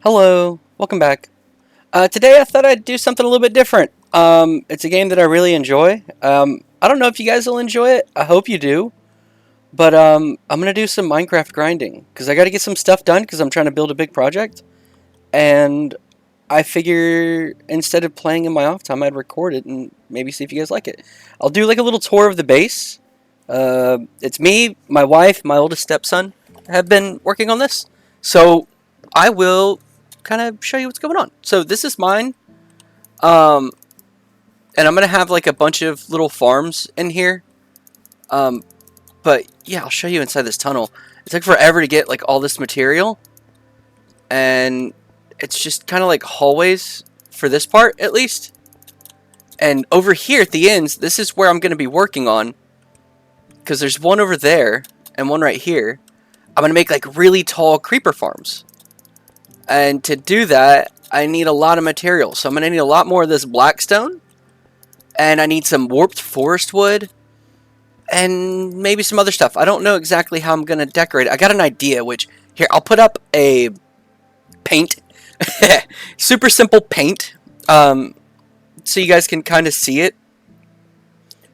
Hello, welcome back. Today I thought I'd do something a little bit different. It's a game that I really enjoy. I don't know if you guys will enjoy it. I hope you do. But I'm gonna do some Minecraft grinding because I got to get some stuff done because I'm trying to build a big project. And I figure instead of playing in my off time, I'd record it and maybe see if you guys like it. I'll do like a little tour of the base. It's me, my wife, my oldest stepson have been working on this. So I will kind of show you what's going on. So this is mine. Um, and I'm gonna have like a bunch of little farms in here. Um, but yeah, I'll show you inside this tunnel. It took forever to get like all this material, and it's just kind of like hallways for this part at least. And over here at the ends, this is where I'm gonna be working on because there's one over there and one right here. I'm gonna make like really tall creeper farms. And to do that, I need a lot of material. So I'm going to need a lot more of this blackstone. And I need some warped forest wood. And maybe some other stuff. I don't know exactly how I'm going to decorate it. I got an idea, which... Here, I'll put up a paint. Super simple paint. So you guys can kind of see it.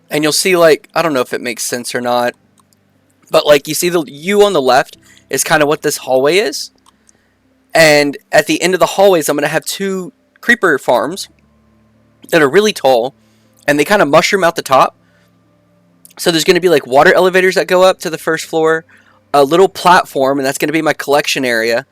And you'll see, like... I don't know if it makes sense or not. But, like, you see the U on the left is kind of what this hallway is. And at the end of the hallways, I'm going to have two creeper farms that are really tall, and they kind of mushroom out the top. So there's going to be like water elevators that go up to the first floor, a little platform, and that's going to be my collection area.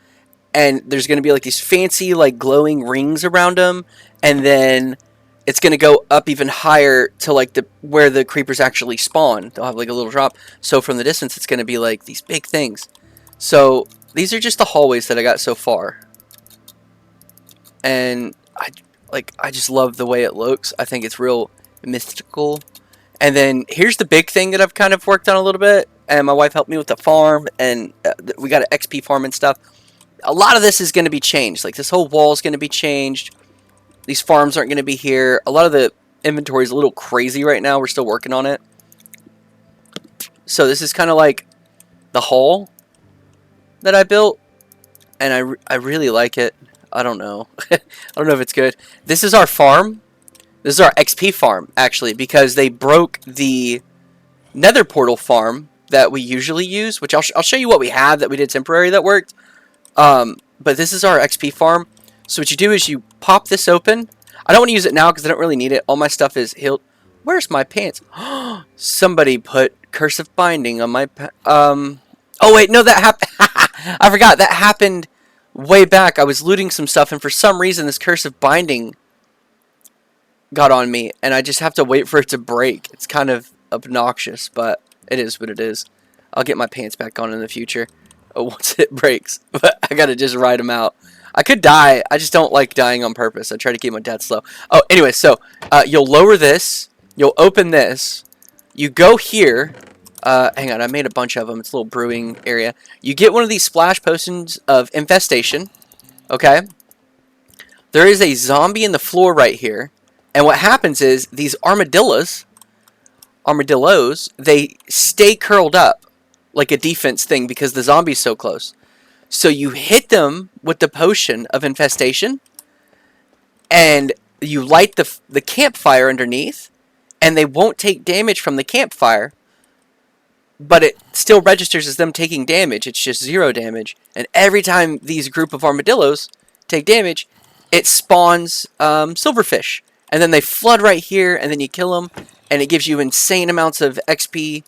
And there's going to be like these fancy like glowing rings around them, and then it's going to go up even higher to like the where the creepers actually spawn. They'll have like a little drop. So from the distance, it's going to be like these big things. So these are just the hallways that I got so far. And I just love the way it looks. I think it's real mystical. And then here's the big thing that I've kind of worked on a little bit. And my wife helped me with the farm. And we got an XP farm and stuff. A lot of this is going to be changed. Like this whole wall is going to be changed. These farms aren't going to be here. A lot of the inventory is a little crazy right now. We're still working on it. So this is kind of like the hall that I built, and I really like it. I don't know. I don't know if it's good. This is our farm. This is our XP farm, actually, because they broke the nether portal farm that we usually use, which I'll show you what we have that we did temporary that worked. But this is our XP farm. So what you do is you pop this open. I don't want to use it now because I don't really need it. All my stuff is healed. Where's my pants? Somebody put cursive binding on my Oh wait, no, that happened. I forgot that happened way back. I was looting some stuff, and for some reason, this cursive binding got on me, and I just have to wait for it to break. It's kind of obnoxious, but it is what it is. I'll get my pants back on in the future once it breaks, but I gotta just ride them out. I could die. I just don't like dying on purpose. I try to keep my death slow. Oh, anyway, so you'll lower this. You'll open this. You go here. Hang on, I made a bunch of them. It's a little brewing area. You get one of these splash potions of infestation. Okay? There is a zombie in the floor right here. And what happens is, these armadillos, they stay curled up like a defense thing because the zombie's so close. So you hit them with the potion of infestation, and you light the campfire underneath, and they won't take damage from the campfire, but it still registers as them taking damage. It's just 0 damage. And every time these group of armadillos take damage, it spawns silverfish. And then they flood right here, and then you kill them, and it gives you insane amounts of XP.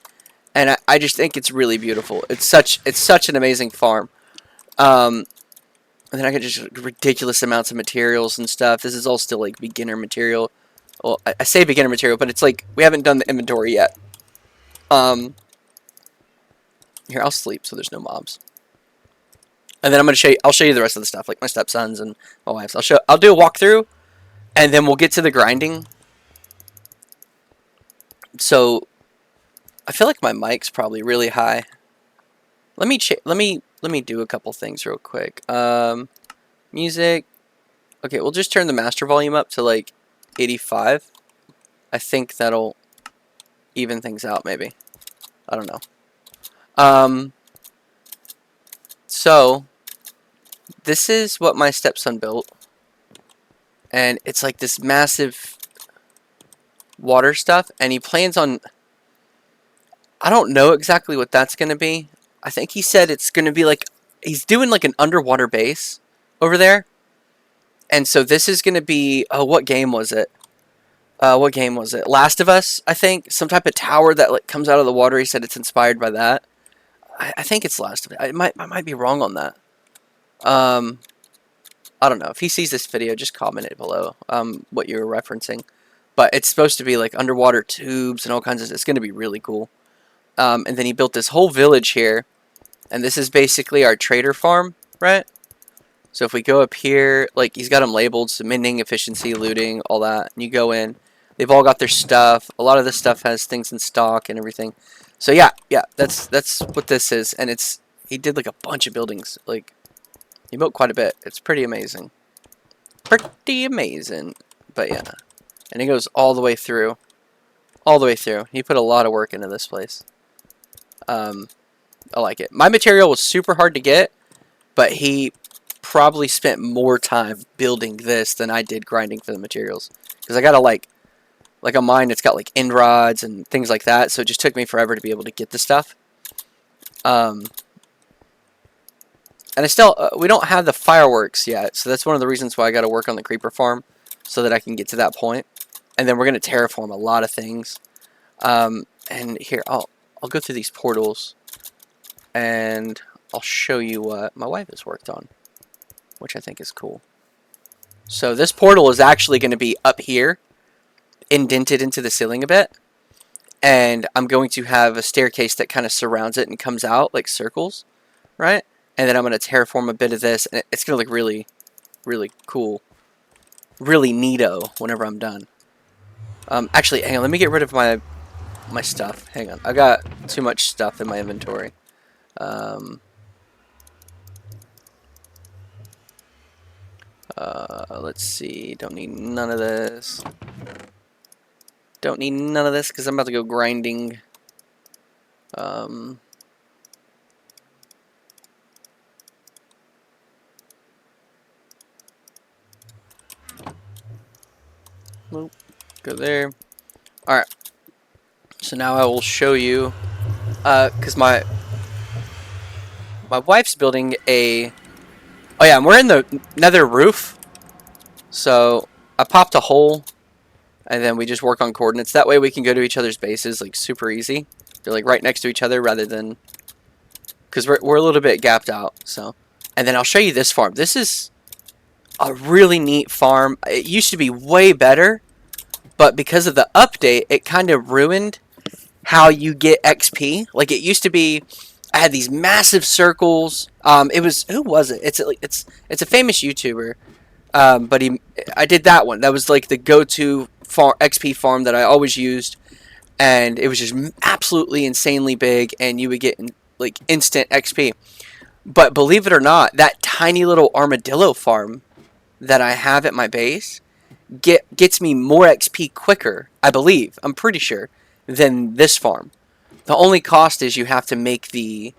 And I just think it's really beautiful. It's such an amazing farm. And then I get just ridiculous amounts of materials and stuff. This is all still like beginner material. Well, I say beginner material, but it's like we haven't done the inventory yet. Here, I'll sleep so there's no mobs. And then I'll show you the rest of the stuff, like my stepsons and my wife's. I'll do a walkthrough, and then we'll get to the grinding. So I feel like my mic's probably really high. Let me do a couple things real quick. Music. Okay, we'll just turn the master volume up to like 85. I think that'll even things out, maybe. I don't know. So this is what my stepson built. And it's like this massive water stuff. And he plans on... I don't know exactly what that's going to be. I think he said it's going to be like... He's doing like an underwater base over there. And so this is going to be... Oh, what game was it? What game was it? Last of Us, I think. Some type of tower that like comes out of the water. He said it's inspired by that. I think it's Last of Us. I might be wrong on that. I don't know. If he sees this video, just comment it below what you were referencing. But it's supposed to be like underwater tubes and all kinds of... It's going to be really cool. And then he built this whole village here. And this is basically our trader farm, right? So if we go up here, like he's got them labeled, submitting, efficiency, looting, all that. And you go in. They've all got their stuff. A lot of this stuff has things in stock and everything. So yeah, that's what this is. And it's... He did like a bunch of buildings. Like, he built quite a bit. It's pretty amazing. Pretty amazing. But yeah. And it goes all the way through. All the way through. He put a lot of work into this place. I like it. My material was super hard to get, but he probably spent more time building this than I did grinding for the materials. Because I got to like a mine that's got like end rods and things like that, so it just took me forever to be able to get the stuff. And I still, we don't have the fireworks yet, so that's one of the reasons why I got to work on the creeper farm, so that I can get to that point. And then we're going to terraform a lot of things. And here, I'll go through these portals, and I'll show you what my wife has worked on, which I think is cool. So this portal is actually going to be up here, indented into the ceiling a bit, and I'm going to have a staircase that kind of surrounds it and comes out like circles, right? And then I'm going to terraform a bit of this, and it's going to look really, really cool, really neato whenever I'm done. Actually, hang on, let me get rid of my stuff. Hang on, I got too much stuff in my inventory. Let's see, don't need none of this. Don't need none of this because I'm about to go grinding. Nope. Go there. Alright. So now I will show you, because my wife's building a... Oh yeah, and we're in the nether roof. So I popped a hole, and then we just work on coordinates. That way we can go to each other's bases like super easy. They're like right next to each other rather than... Because we're a little bit gapped out. So, and then I'll show you this farm. This is a really neat farm. It used to be way better, but because of the update, it kind of ruined how you get XP. Like it used to be, I had these massive circles. It was, who was it? It's a famous YouTuber, but I did that one. That was like the go-to XP farm that I always used, and it was just absolutely insanely big, and you would get like instant XP. But believe it or not, that tiny little armadillo farm that I have at my base gets me more XP quicker, I believe, I'm pretty sure, than this farm. The only cost is you have to make the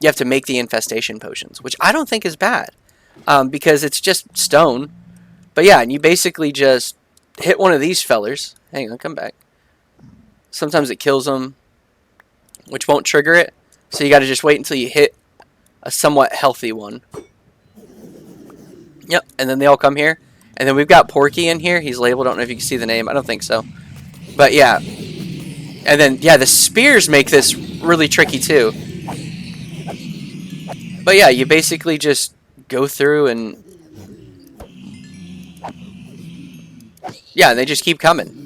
infestation potions, which I don't think is bad, because it's just stone. But yeah, and you basically just hit one of these fellers. Hang on, come back. Sometimes it kills them, which won't trigger it. So you got to just wait until you hit a somewhat healthy one. Yep, and then they all come here. And then we've got Porky in here. He's labeled. I don't know if you can see the name. I don't think so. But yeah. And then, yeah, the spears make this really tricky too. But yeah, you basically just go through and... Yeah, they just keep coming.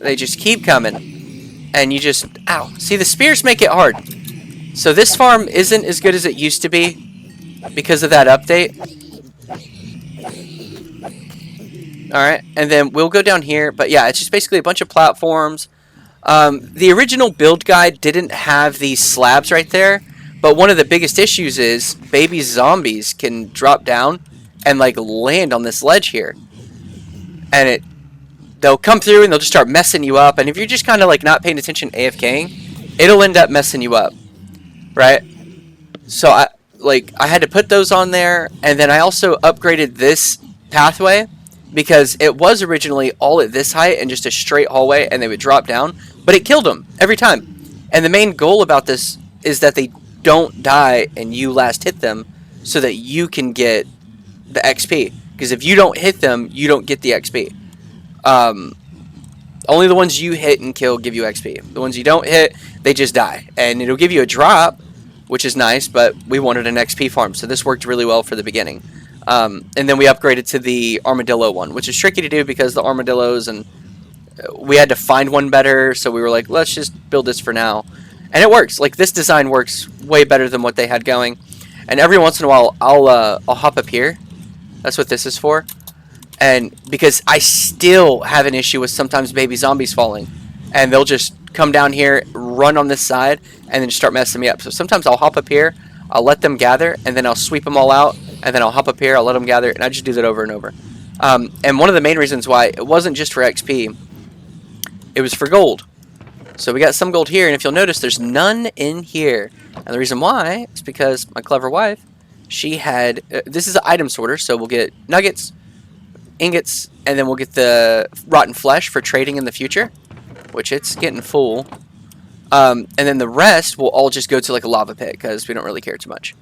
They just keep coming. And you just... Ow. See, the spears make it hard. So this farm isn't as good as it used to be because of that update. Alright, and then we'll go down here. But yeah, it's just basically a bunch of platforms. The original build guide didn't have these slabs right there. But one of the biggest issues is baby zombies can drop down and like land on this ledge here. And they'll come through and they'll just start messing you up. And if you're just kind of like not paying attention AFKing, it'll end up messing you up. right? So I had to put those on there, and then I also upgraded this pathway because it was originally all at this height and just a straight hallway, and they would drop down, but it killed them every time. And the main goal about this is that they don't die and you last hit them, so that you can get the XP. Because if you don't hit them, you don't get the XP. Um, Only the ones you hit and kill give you XP. The ones you don't hit, they just die. And it'll give you a drop, which is nice, but we wanted an XP farm, so this worked really well for the beginning. And then we upgraded to the armadillo one, which is tricky to do because the armadillos, and we had to find one better, so we were like, let's just build this for now. And it works. Like, this design works way better than what they had going. And every once in a while, I'll hop up here. That's what this is for. And because I still have an issue with sometimes baby zombies falling, and they'll just come down here, run on this side, and then just start messing me up. So sometimes I'll hop up here, I'll let them gather, and then I'll sweep them all out, and then I'll hop up here, I'll let them gather, and I just do that over and over. And one of the main reasons why it wasn't just for XP, it was for gold. So we got some gold here, and if you'll notice, there's none in here. And the reason why is because my clever wife, she had, this is an item sorter, so we'll get nuggets, ingots, and then we'll get the rotten flesh for trading in the future, which it's getting full. And then the rest will all just go to like a lava pit because we don't really care too much.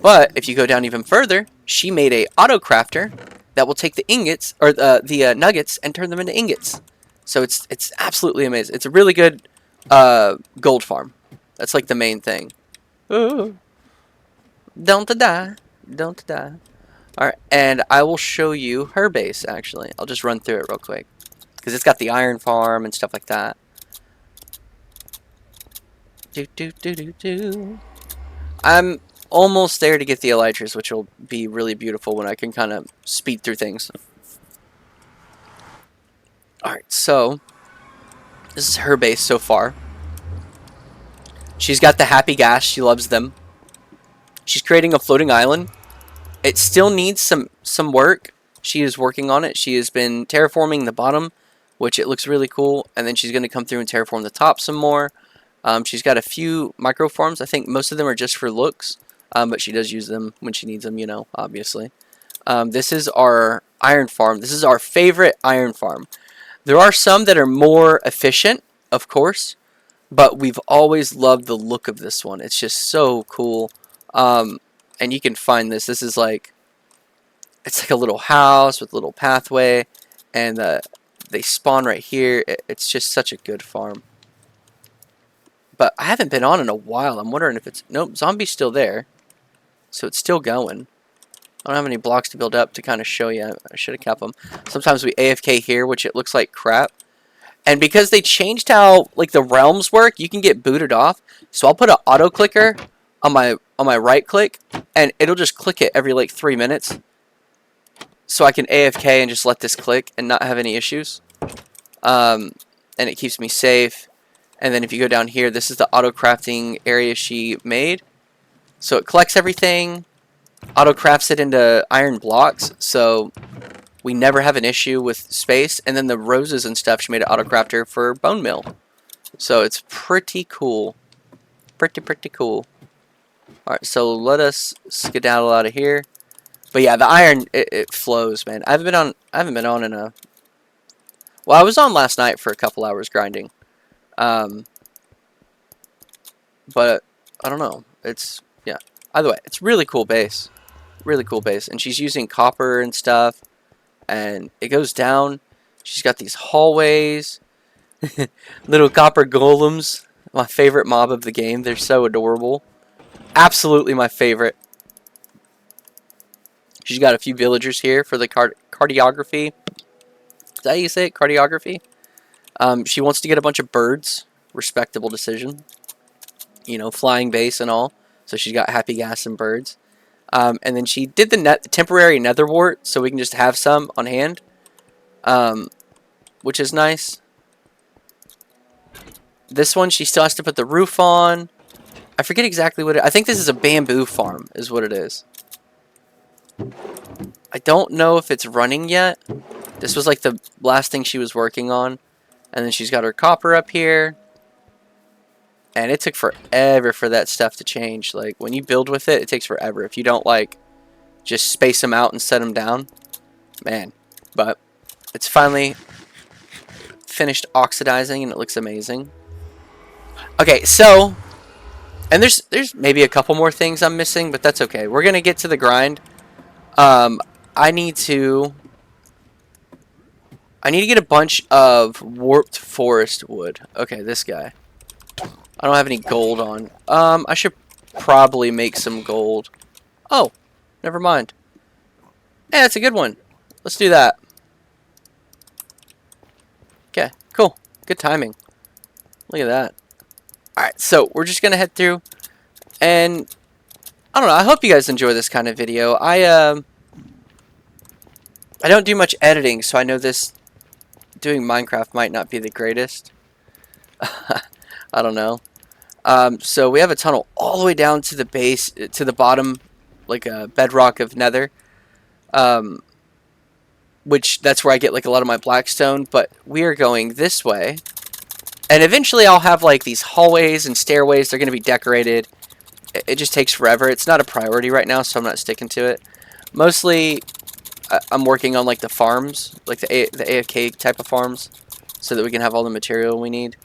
But if you go down even further, she made a auto crafter that will take the ingots or the nuggets and turn them into ingots. So it's absolutely amazing. It's a really good gold farm. That's like the main thing. Ooh. Don't die. Don't die. Alright, and I will show you her base, actually. I'll just run through it real quick. Because it's got the iron farm and stuff like that. I'm almost there to get the elytras, which will be really beautiful when I can kind of speed through things. Alright, so this is her base so far. She's got the happy gas. She loves them. She's creating a floating island. It still needs some work. She is working on it. She has been terraforming the bottom, which it looks really cool. And then she's going to come through and terraform the top some more. She's got a few micro farms. I think most of them are just for looks. But she does use them when she needs them, you know, obviously. This is our iron farm. This is our favorite iron farm. There are some that are more efficient, of course. But we've always loved the look of this one. It's just so cool. And you can find this. This is like, it's like a little house with a little pathway. And they spawn right here. It's just such a good farm. But I haven't been on in a while. I'm wondering if it's... Nope, zombie's still there. So it's still going. I don't have any blocks to build up to kind of show you. I should have kept them. Sometimes we AFK here, which it looks like crap. And because they changed how like the realms work, you can get booted off. So I'll put an auto clicker on my right click, and it'll just click it every like 3 minutes. So I can AFK and just let this click and not have any issues. And it keeps me safe. And then if you go down here, this is the auto crafting area she made. So it collects everything, auto crafts it into iron blocks. So we never have an issue with space. And then the roses and stuff, she made an auto crafter for bone meal. So it's pretty cool. Pretty cool. Alright, so let us skedaddle out of here. But yeah, the iron, it flows, man. I haven't been on in a... Well, I was on last night for a couple hours grinding. But I don't know. It's, yeah. Either way, it's really cool base. Really cool base. And she's using copper and stuff. And it goes down. She's got these hallways. Little copper golems. My favorite mob of the game. They're so adorable. Absolutely my favorite. She's got a few villagers here for the cardiography. Is that how you say it? Cardiography? She wants to get a bunch of birds. Respectable decision. You know, flying base and all. So she's got happy gas and birds. And then she did the temporary nether wart, so we can just have some on hand. Which is nice. This one, she still has to put the roof on. I forget exactly what I think this is a bamboo farm, is what it is. I don't know if it's running yet. This was like the last thing she was working on. And then she's got her copper up here. And it took forever for that stuff to change. Like, when you build with it, it takes forever. If you don't, like, just space them out and set them down. Man. But it's finally finished oxidizing, and it looks amazing. Okay, so... And there's maybe a couple more things I'm missing, but that's okay. We're going to get to the grind. I need to get a bunch of warped forest wood. Okay, this guy. I don't have any gold on. I should probably make some gold. Oh, never mind. Yeah, that's a good one. Let's do that. Okay, cool. Good timing. Look at that. Alright, so we're just going to head through. And, I don't know, I hope you guys enjoy this kind of video. I don't do much editing, so I know doing Minecraft might not be the greatest. I don't know. So we have a tunnel all the way down to the base, to the bottom, like a bedrock of Nether. Which, that's where I get like a lot of my blackstone, but we are going this way. And eventually I'll have like these hallways and stairways. They're going to be decorated. It just takes forever. It's not a priority right now, so I'm not sticking to it. Mostly, I'm working on like the farms, like the AFK type of farms, so that we can have all the material we need.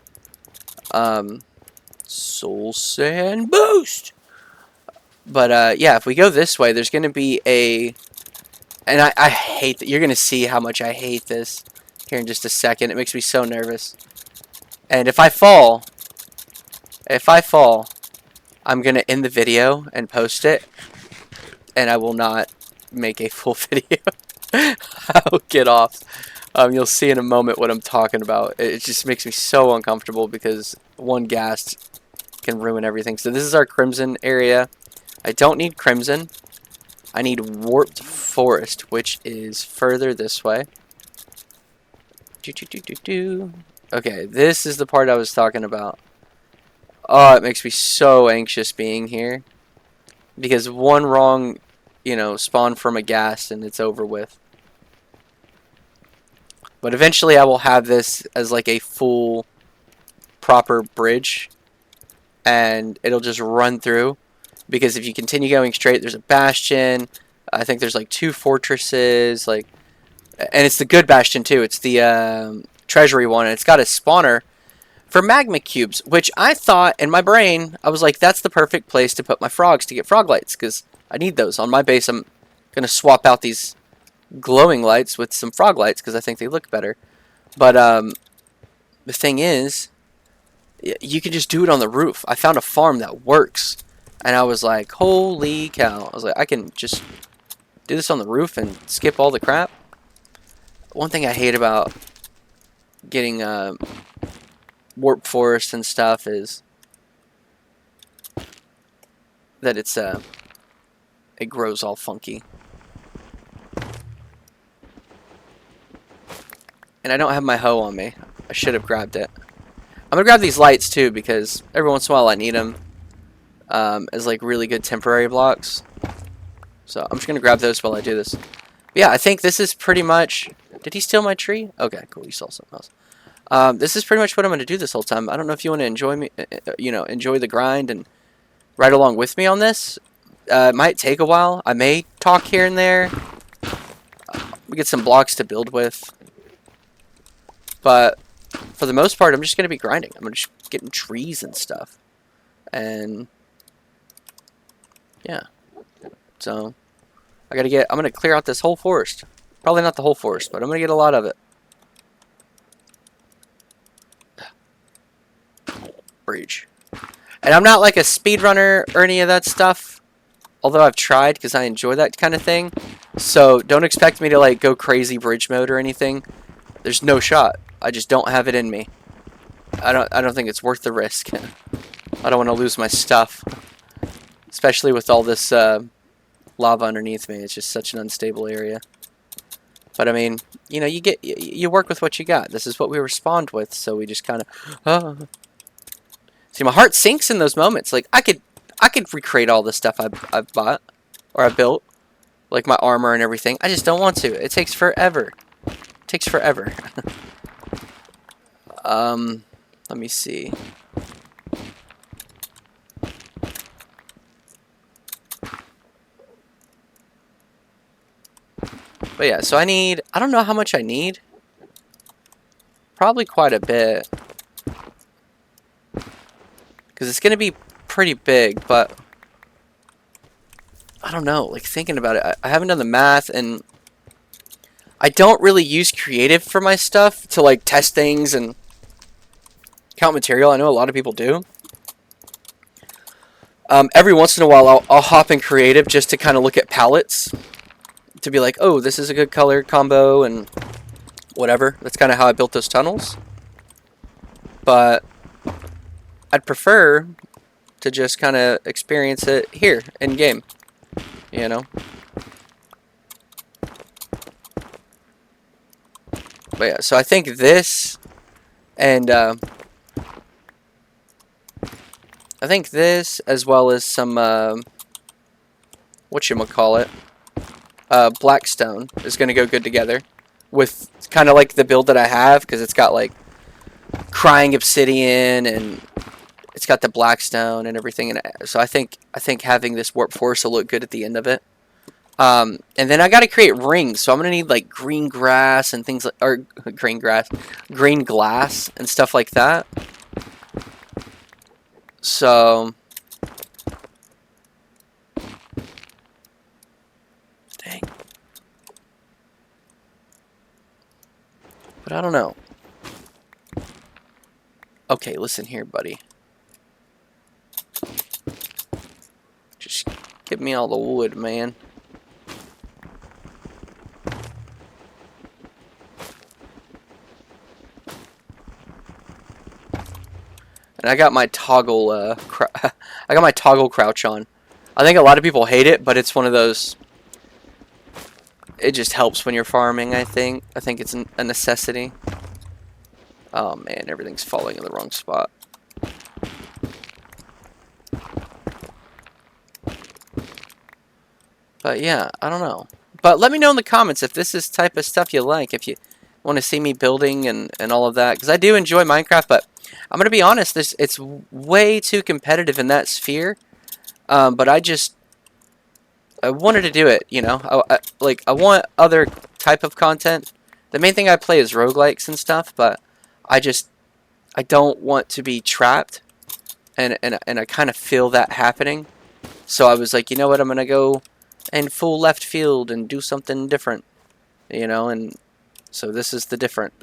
Soul Sand Boost! But, yeah, if we go this way, there's going to be a... And I hate that. You're going to see how much I hate this here in just a second. It makes me so nervous. And if I fall, I'm going to end the video and post it. And I will not make a full video. I'll get off. You'll see in a moment what I'm talking about. It just makes me so uncomfortable because one ghast can ruin everything. So this is our crimson area. I don't need crimson. I need warped forest, which is further this way. Okay, this is the part I was talking about. Oh, it makes me so anxious being here. Because one wrong, spawn from a ghast and it's over with. But eventually I will have this as like a full, proper bridge. And it'll just run through. Because if you continue going straight, there's a bastion. I think there's like 2 fortresses. And it's the good bastion too. It's the treasury one. And it's got a spawner for magma cubes. Which I thought in my brain, I was like, that's the perfect place to put my frogs to get frog lights. Because I need those. On my base, I'm going to swap out these glowing lights with some frog lights. Because I think they look better. But the thing is, you can just do it on the roof. I found a farm that works. And I was like, holy cow. I was like, I can just do this on the roof and skip all the crap. One thing I hate about getting warp forest and stuff is that it grows all funky. And I don't have my hoe on me. I should have grabbed it. I'm going to grab these lights too because every once in a while I need them. As like really good temporary blocks. So I'm just gonna grab those while I do this. But yeah, I think this is pretty much... Did he steal my tree? Okay, cool, he stole something else. This is pretty much what I'm gonna do this whole time. I don't know if you want to enjoy me, enjoy the grind and ride along with me on this. It might take a while. I may talk here and there. We get some blocks to build with. But for the most part, I'm just gonna be grinding. I'm just getting trees and stuff. And yeah, so I'm gonna clear out this whole forest. Probably not the whole forest, but I'm gonna get a lot of it. Breach. And I'm not like a speedrunner or any of that stuff, although I've tried because I enjoy that kind of thing. So don't expect me to like go crazy bridge mode or anything. There's no shot. I just don't have it in me. I don't think it's worth the risk. I don't want to lose my stuff. Especially with all this lava underneath me. It's just such an unstable area. But I mean, you work with what you got. This is what we were spawned with, so we just kind of... See, my heart sinks in those moments. Like, I could recreate all the stuff I've bought. Or I built. Like my armor and everything. I just don't want to. It takes forever. It takes forever. Let me see. But yeah, so I don't know how much I need. Probably quite a bit. Because it's going to be pretty big, but I don't know. Like, thinking about it, I haven't done the math, and I don't really use creative for my stuff to, like, test things and count material. I know a lot of people do. Every once in a while, I'll hop in creative just to kind of look at palettes. To be like, oh, this is a good color combo, and whatever. That's kind of how I built those tunnels. But I'd prefer to just kind of experience it here in game, you know. But yeah, so I think this and I think this as well as some whatchamacallit, Blackstone is going to go good together with kind of like the build that I have, because it's got like crying obsidian and it's got the Blackstone and everything in it. So I think having this warp force will look good at the end of it. And then I got to create rings, so I'm gonna need like green grass and things like, or green glass and stuff like that. So dang, but I don't know. Okay, listen here, buddy. Just give me all the wood, man. And I got my toggle, I got my toggle crouch on. I think a lot of people hate it, but it's one of those. It just helps when you're farming. I think it's a necessity. Oh man, everything's falling in the wrong spot. But yeah, I don't know. But let me know in the comments if this is type of stuff you like. If you want to see me building and all of that, because I do enjoy Minecraft, but I'm gonna be honest, it's way too competitive in that sphere. But I wanted to do it, you know. I want other type of content. The main thing I play is roguelikes and stuff, but I don't want to be trapped, and I kind of feel that happening. So I was like, you know what, I'm gonna go in full left field and do something different, you know. And so this is the different.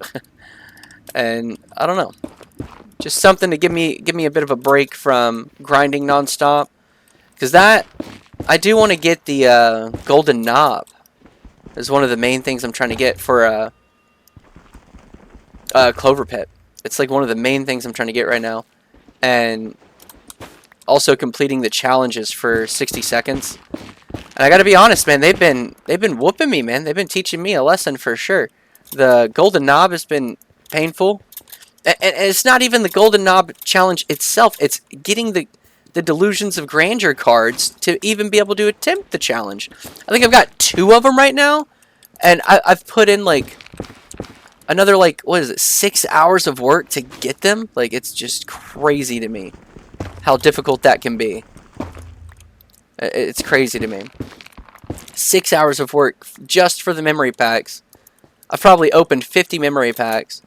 And I don't know, just something to give me a bit of a break from grinding nonstop, because that I do want to get the golden knob. Is one of the main things I'm trying to get for Clover Pit. It's like one of the main things I'm trying to get right now, and also completing the challenges for 60 seconds. And I gotta be honest, man, they've been whooping me, man. They've been teaching me a lesson for sure. The golden knob has been painful, and it's not even the golden knob challenge itself. It's getting the Delusions of Grandeur cards to even be able to attempt the challenge. I think I've got 2 of them right now, and I've put in like another, like, what is it, 6 hours of work to get them. Like, it's just crazy to me how difficult that can be. It's crazy to me. 6 hours of work just for the memory packs. I've probably opened 50 memory packs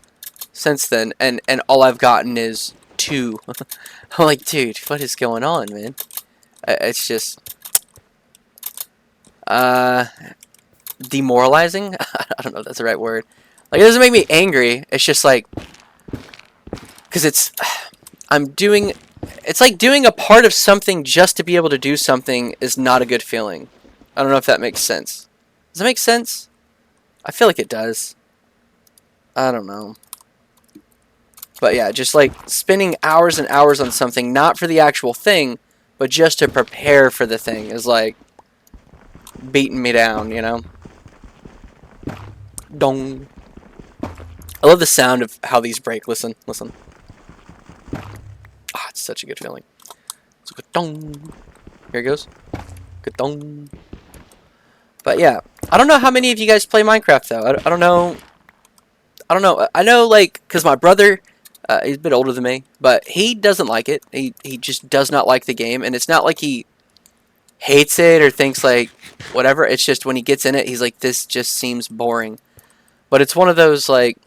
since then, and all I've gotten is 2. I'm like, dude, what is going on, man? It's just demoralizing. I don't know if that's the right word. Like, it doesn't make me angry. It's just like, because it's like doing a part of something just to be able to do something is not a good feeling. I don't know if that makes sense. Does it make sense? I feel like it does. I don't know. But yeah, just like spending hours and hours on something, not for the actual thing, but just to prepare for the thing, is like beating me down, you know? Dong. I love the sound of how these break. Listen, listen. Ah, it's such a good feeling. It's a good dong. Here it goes. Good dong. But yeah, I don't know how many of you guys play Minecraft though. I don't know. I don't know. I know, like, because my brother, he's a bit older than me, but he doesn't like it. He just does not like the game, and it's not like he hates it or thinks like whatever. It's just when he gets in it, he's like, this just seems boring. But it's one of those like,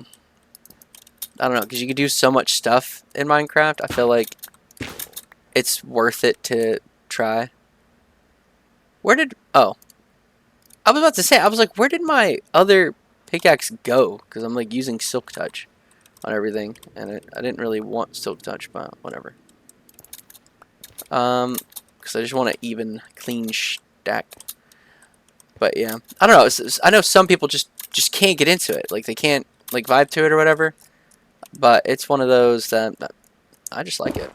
I don't know, because you can do so much stuff in Minecraft. I feel like it's worth it to try. Oh, I was about to say, I was like, where did my other pickaxe go? Because I'm like using Silk Touch on everything, and I didn't really want Silk Touch, but whatever. Because I just want an even, clean stack. But yeah, I don't know. I know some people just can't get into it. Like they can't like vibe to it or whatever. But it's one of those that I just like it.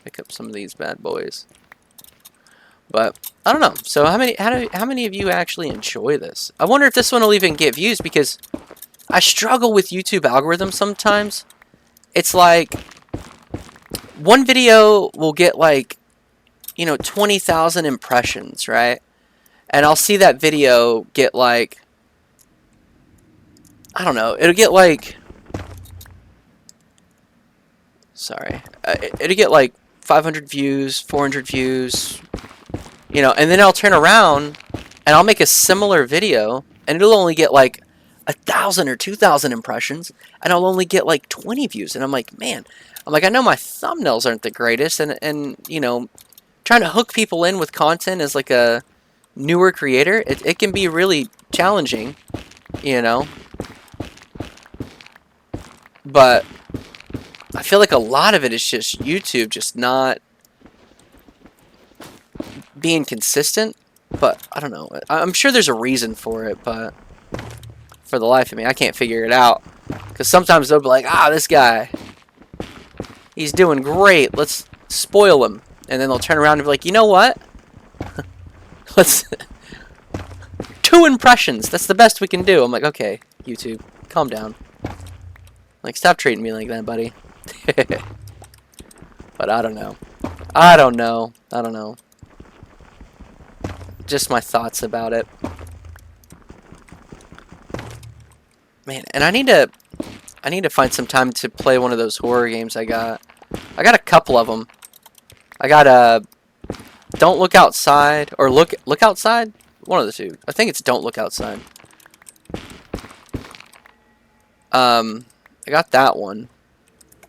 Pick up some of these bad boys. But I don't know. So how many of you actually enjoy this? I wonder if this one will even get views, because I struggle with YouTube algorithms sometimes. It's like one video will get like, you know, 20,000 impressions, right? And I'll see that video get like, I don't know, it'll get like, sorry, it'll get like 500 views, 400 views, you know, and then I'll turn around and I'll make a similar video and it'll only get like 1,000 or 2,000 impressions, and I'll only get like 20 views. And I'm like, man, I know my thumbnails aren't the greatest, and you know, trying to hook people in with content as like a newer creator, it can be really challenging, you know. But I feel like a lot of it is just YouTube just not being consistent. But I don't know. I'm sure there's a reason for it, but for the life of me, I can't figure it out. Because sometimes they'll be like, this guy, he's doing great. Let's spoil him. And then they'll turn around and be like, you know what? Let's 2 impressions. That's the best we can do. I'm like, okay, YouTube, calm down. Like, stop treating me like that, buddy. But I don't know. I don't know. Just my thoughts about it. Man, and I need to find some time to play one of those horror games I got. I got a couple of them. I got Don't Look Outside, or Look Outside? One of the two. I think it's Don't Look Outside. I got that one.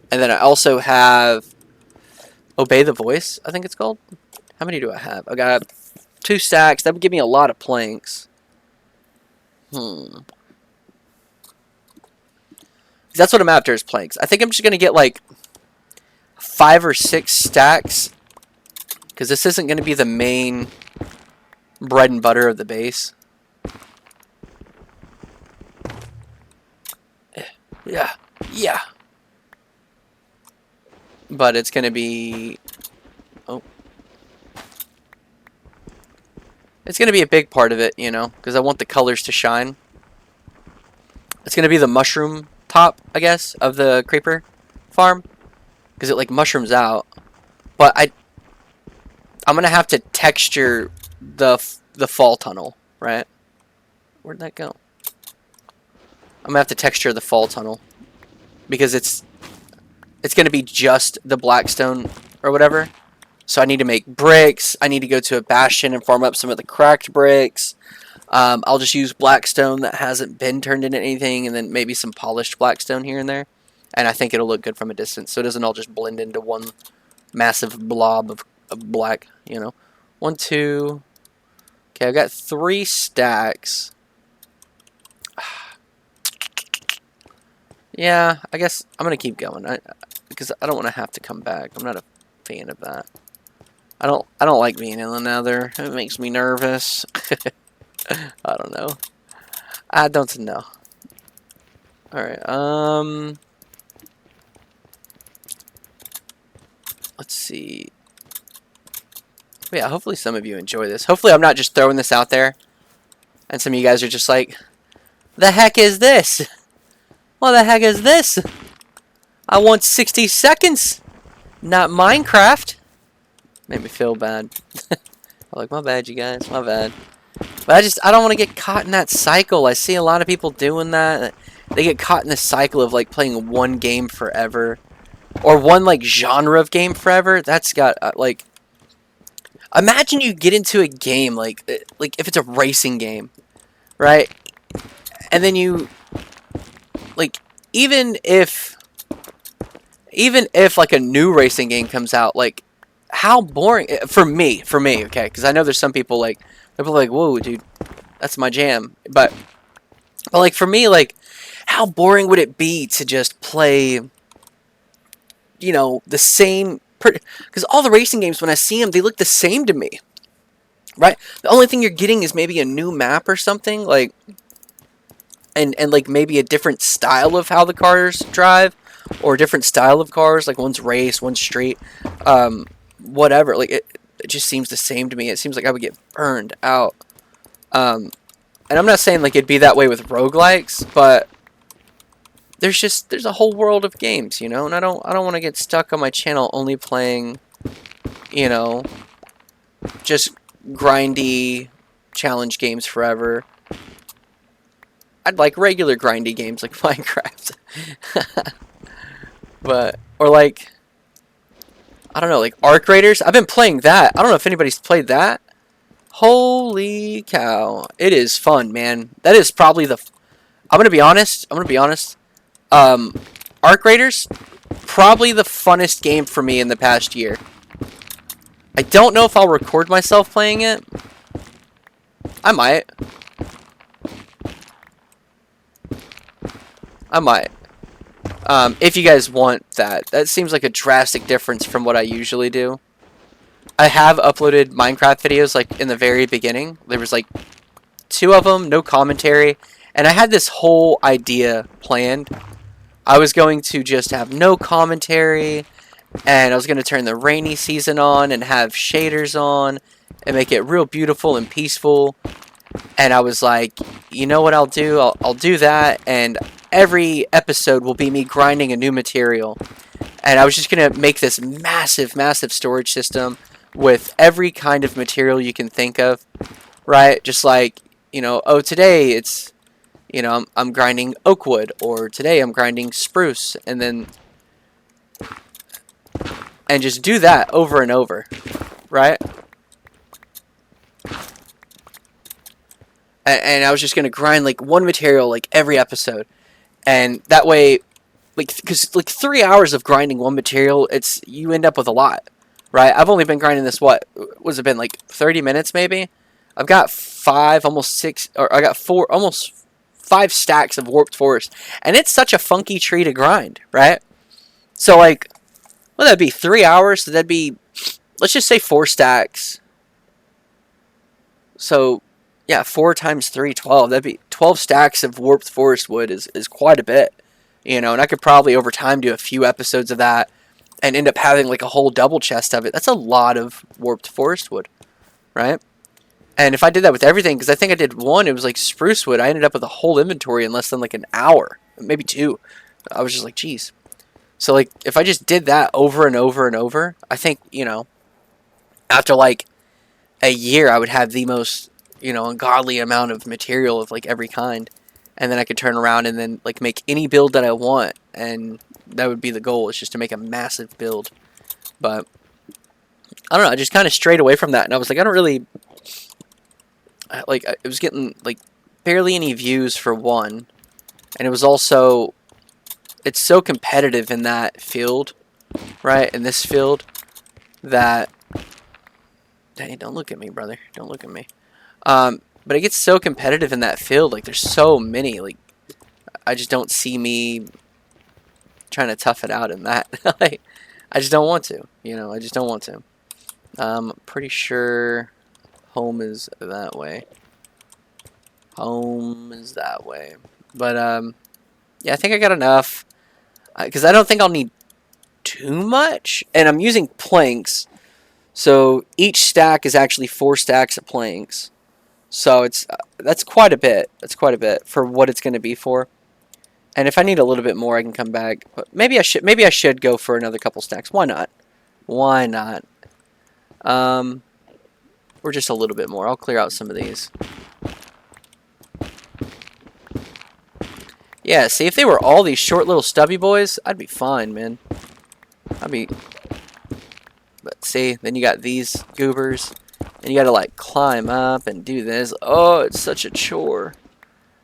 And then I also have Obey the Voice, I think it's called. How many do I have? I got 2 stacks. That would give me a lot of planks. That's what I'm after, is planks. I think I'm just going to get like 5 or 6 stacks, because this isn't going to be the main bread and butter of the base. Yeah. But it's going to be... It's going to be a big part of it, you know, because I want the colors to shine. It's going to be the mushroom top, I guess, of the creeper farm, because it like mushrooms out. But I'm going to have to texture the fall tunnel, right? Where'd that go? I'm going to have to texture the fall tunnel, because it's going to be just the blackstone or whatever. So I need to make bricks. I need to go to a bastion and farm up some of the cracked bricks. I'll just use blackstone that hasn't been turned into anything, and then maybe some polished blackstone here and there. And I think it'll look good from a distance, so it doesn't all just blend into one massive blob of black, you know. 1, 2. Okay, I've got 3 stacks. Yeah, I guess I'm going to keep going, because I don't want to have to come back. I'm not a fan of that. I don't like being in the nether. It makes me nervous. I don't know. I don't know. Alright, let's see. Yeah, hopefully some of you enjoy this. Hopefully I'm not just throwing this out there, and some of you guys are just like, the heck is this? What the heck is this? I want 60 seconds, not Minecraft. Made me feel bad. I'm like, my bad, you guys, my bad. But I don't want to get caught in that cycle. I see a lot of people doing that. They get caught in the cycle of like playing one game forever. or one like genre of game forever. That's got like, imagine you get into a game like if it's a racing game, right? And then you like even if like a new racing game comes out, like how boring for me, okay? Because I know there's some people like whoa, dude, that's my jam. But like for me, like how boring would it be to just play, you know, the same? Because all the racing games, when I see them, they look the same to me, right? The only thing you're getting is maybe a new map or something, like, and like maybe a different style of how the cars drive, or a different style of cars, like one's race, one's street, whatever. Like it just seems the same to me. It seems like I would get burned out. And I'm not saying like it'd be that way with roguelikes, but there's a whole world of games, you know, and I don't want to get stuck on my channel only playing, you know, just grindy challenge games forever. I'd like regular grindy games like Minecraft. But or like I don't know, like Arc Raiders. I've been playing that. I don't know if anybody's played that. Holy cow. It is fun, man. That is probably the I'm going to be honest. Arc Raiders, probably the funnest game for me in the past year. I don't know if I'll record myself playing it. I might. If you guys want that. That seems like a drastic difference from what I usually do. I have uploaded Minecraft videos like in the very beginning. There was like 2 of them, no commentary. And I had this whole idea planned. I was going to just have no commentary, and I was going to turn the rainy season on and have shaders on and make it real beautiful and peaceful. And I was like, you know what I'll do? I'll do that, and every episode will be me grinding a new material. And I was just going to make this massive, massive storage system with every kind of material you can think of, right? Just like, you know, oh, today it's, you know, I'm grinding oak wood, or today I'm grinding spruce, and just do that over and over, right? And I was just gonna grind like one material like every episode, and that way, like, because like 3 hours of grinding one material, you end up with a lot, right? I've only been grinding this, what was it been, like 30 minutes maybe? I've got 5, almost 6, or I got 4, almost 5 stacks of warped forest, and it's such a funky tree to grind, right? So like, well, that'd be 3 hours. So that'd be, let's just say 4 stacks. So yeah, 4 times 3, 12. That'd be 12 stacks of warped forest wood is quite a bit, you know. And I could probably over time do a few episodes of that and end up having like a whole double chest of it. That's a lot of warped forest wood, right? And if I did that with everything, because I think I did one, it was like spruce wood, I ended up with a whole inventory in less than like an hour, maybe 2. I was just like, geez. So like, if I just did that over and over and over, I think, you know, after like a year, I would have the most, you know, ungodly amount of material of like every kind. And then I could turn around and then like make any build that I want. And that would be the goal, is just to make a massive build. But I don't know, I just kind of strayed away from that. And I was like, I don't really, like, it was getting like barely any views for one. And it was also, it's so competitive in that field, right? In this field, that, hey, don't look at me, brother. Don't look at me. But it gets so competitive in that field. Like, there's so many. Like, I just don't see me trying to tough it out in that. Like, I just don't want to. You know, I just don't want to. I'm pretty sure home is that way. Home is that way. But, yeah, I think I got enough. Because I don't think I'll need too much. And I'm using planks. So each stack is actually 4 stacks of planks. So it's that's quite a bit. That's quite a bit for what it's going to be for. And if I need a little bit more, I can come back. But maybe I should go for another couple stacks. Why not? Why not? Or just a little bit more. I'll clear out some of these. Yeah, see, if they were all these short little stubby boys, I'd be fine, man. But see, then you got these goobers, and you gotta like climb up and do this. Oh, it's such a chore.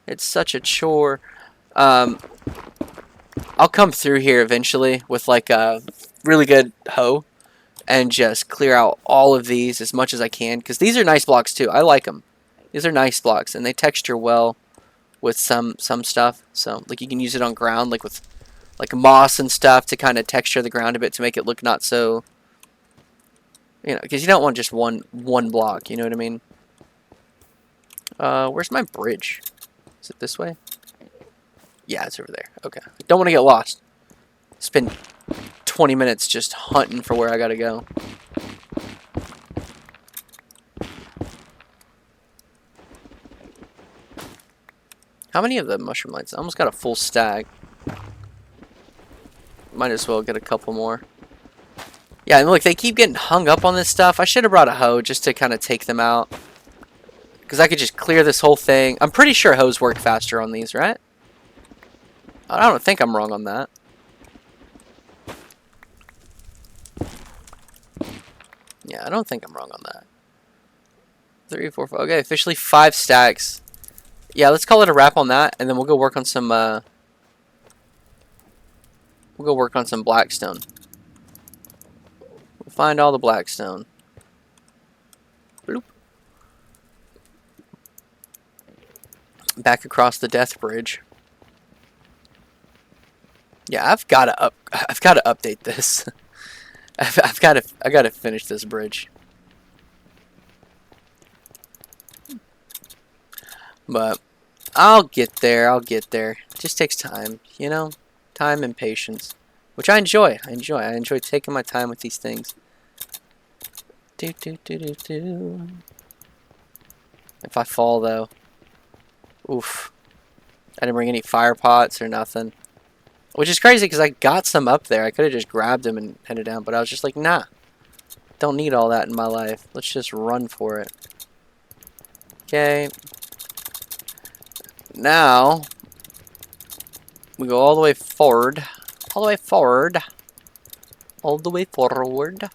It's such a chore. I'll come through here eventually with like a really good hoe and just clear out all of these as much as I can, because these are nice blocks too. I like them. These are nice blocks, and they texture well with some stuff. So like you can use it on ground, like with like moss and stuff, to kind of texture the ground a bit to make it look not so, you know, because you don't want just one block. You know what I mean? Where's my bridge? Is it this way? Yeah, it's over there. Okay. Don't want to get lost. Spend 20 minutes just hunting for where I gotta go. How many of the mushroom lights? I almost got a full stack. Might as well get a couple more. Yeah, and look, they keep getting hung up on this stuff. I should have brought a hoe just to kind of take them out, because I could just clear this whole thing. I'm pretty sure hoes work faster on these, right? I don't think I'm wrong on that. Yeah, I don't think I'm wrong on that. 3, 4, 5. Okay, officially 5 stacks. Yeah, let's call it a wrap on that, and then we'll go work on some. We'll go work on some blackstone. We'll find all the blackstone. Bloop. Back across the death bridge. Yeah, I've got to update this. I gotta finish this bridge. But I'll get there. It just takes time, you know, time and patience, which I enjoy. I enjoy taking my time with these things. If I fall though, oof! I didn't bring any fire pots or nothing. Which is crazy because I got some up there. I could have just grabbed them and headed down, but I was just like, nah. Don't need all that in my life. Let's just run for it. Okay. Now, we go all the way forward. All the way forward. All the way forward.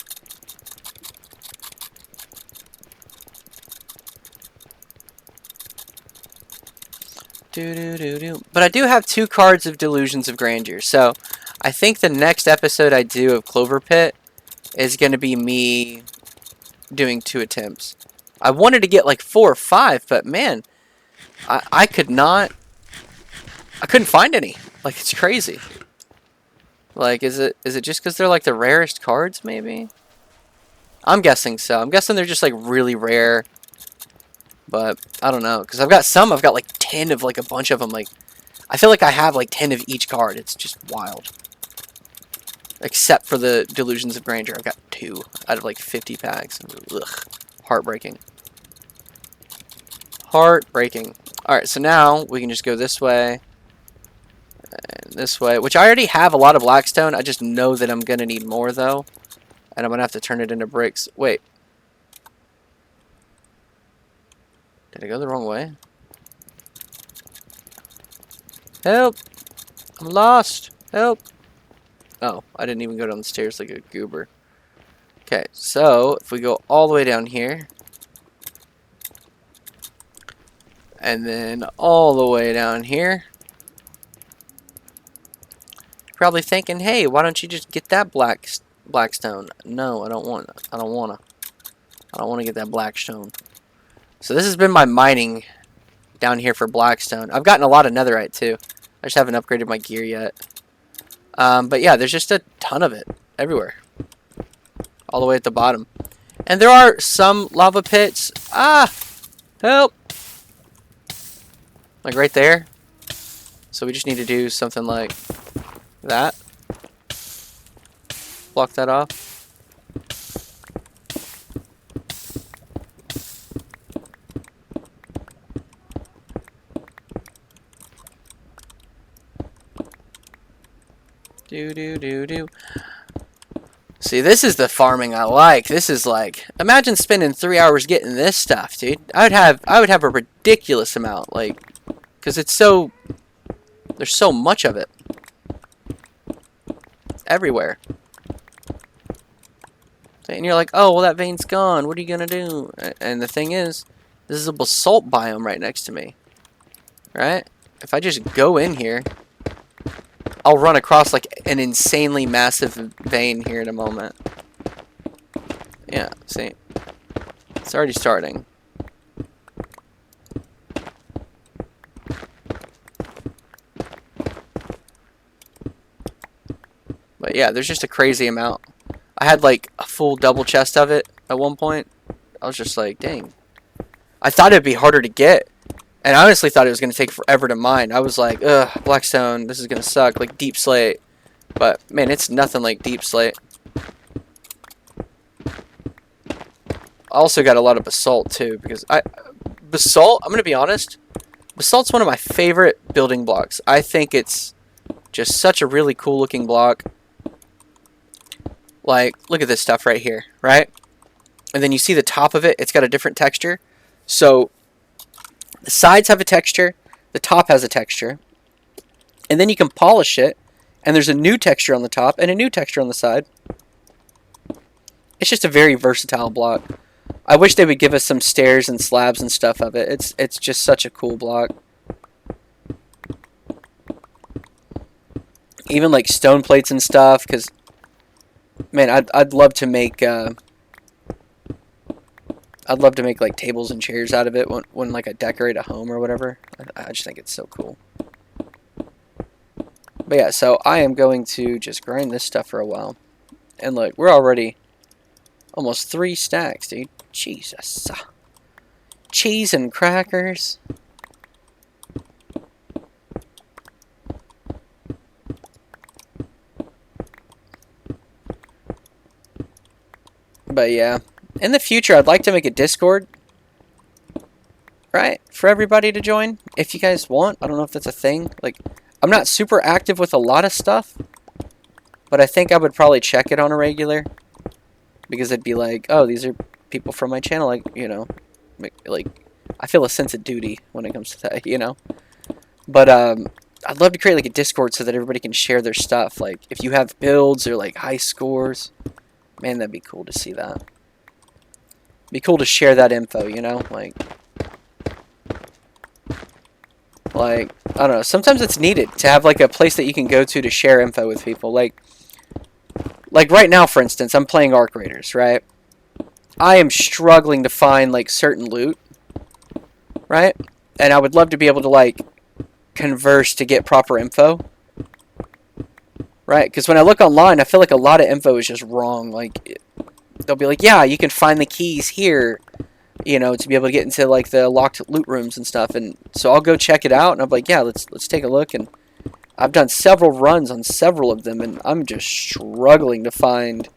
But I do have 2 cards of Delusions of Grandeur, so I think the next episode I do of Clover Pit is going to be me doing 2 attempts. I wanted to get like 4 or 5, but man, I couldn't find any. Like, it's crazy. Like, is it just because they're like the rarest cards, maybe? I'm guessing so. I'm guessing they're just like really rare. But I don't know, because I've got like 10 of like a bunch of them. Like, I feel like I have like 10 of each card. It's just wild. Except for the Delusions of Grandeur, I've got 2 out of like 50 packs. Ugh, heartbreaking. Heartbreaking. All right, so now we can just go this way and this way, which I already have a lot of blackstone. I just know that I'm gonna need more though, and I'm gonna have to turn it into bricks. Wait. Did I go the wrong way? Help! I'm lost! Help! Oh, I didn't even go down the stairs like a goober. Okay, so if we go all the way down here, and then all the way down here, you're probably thinking, hey, why don't you just get that blackstone? No, I don't want to get that blackstone. So this has been my mining down here for blackstone. I've gotten a lot of netherite too. I just haven't upgraded my gear yet. But yeah, there's just a ton of it everywhere. All the way at the bottom. And there are some lava pits. Ah! Help! Like right there. So we just need to do something like that. Block that off. See, this is the farming I like. This is like, imagine spending 3 hours getting this stuff, dude. I would have a ridiculous amount, like, because it's so, there's so much of it everywhere. And you're like, oh, well, that vein's gone. What are you going to do? And the thing is, this is a basalt biome right next to me. Right? If I just go in here, I'll run across like an insanely massive vein here in a moment. Yeah, see? It's already starting. But yeah, there's just a crazy amount. I had like a full double chest of it at one point. I was just like, dang. I thought it'd be harder to get. And I honestly thought it was going to take forever to mine. I was like, ugh, Blackstone, this is going to suck. Like Deep Slate. But, man, it's nothing like Deep Slate. I also got a lot of basalt, too. Because basalt, I'm going to be honest. Basalt's one of my favorite building blocks. I think it's just such a really cool looking block. Like, look at this stuff right here, right? And then you see the top of it, it's got a different texture. So, the sides have a texture, the top has a texture. And then you can polish it, and there's a new texture on the top and a new texture on the side. It's just a very versatile block. I wish they would give us some stairs and slabs and stuff of it. It's just such a cool block. Even like stone plates and stuff, because man, I'd love to make like tables and chairs out of it when like I decorate a home or whatever. I just think it's so cool. But yeah, so I am going to just grind this stuff for a while. And look, we're already almost 3 stacks, dude. Jesus. Cheese and crackers. But yeah, in the future, I'd like to make a Discord, right, for everybody to join, if you guys want. I don't know if that's a thing. Like, I'm not super active with a lot of stuff, but I think I would probably check it on a regular, because it'd be like, oh, these are people from my channel, like, you know, like, I feel a sense of duty when it comes to that, you know. But I'd love to create like a Discord so that everybody can share their stuff. Like, if you have builds or like high scores, man, that'd be cool to see that. Be cool to share that info, you know? Like, I don't know. Sometimes it's needed to have like a place that you can go to share info with people. Like right now, for instance, I'm playing Arc Raiders, right? I am struggling to find like certain loot, right? And I would love to be able to like converse to get proper info, right? Because when I look online, I feel like a lot of info is just wrong. Like, they'll be like, yeah, you can find the keys here, you know, to be able to get into like the locked loot rooms and stuff. And so I'll go check it out, and I'm like, yeah, let's take a look. And I've done several runs on several of them, and I'm just struggling to find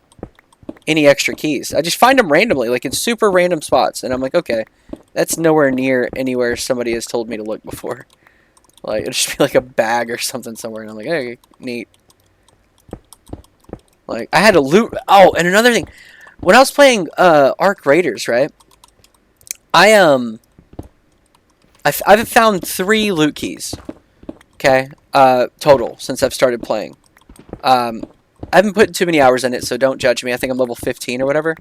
any extra keys. I just find them randomly, like in super random spots, and I'm like, okay, that's nowhere near anywhere somebody has told me to look before. Like, it'll just be like a bag or something somewhere, and I'm like, hey, neat. Like, I had a loot. Oh, and another thing, when I was playing Arc Raiders, right? I've found 3 loot keys. Okay, total since I've started playing. I haven't put too many hours in it, so don't judge me. I think I'm level 15 or whatever.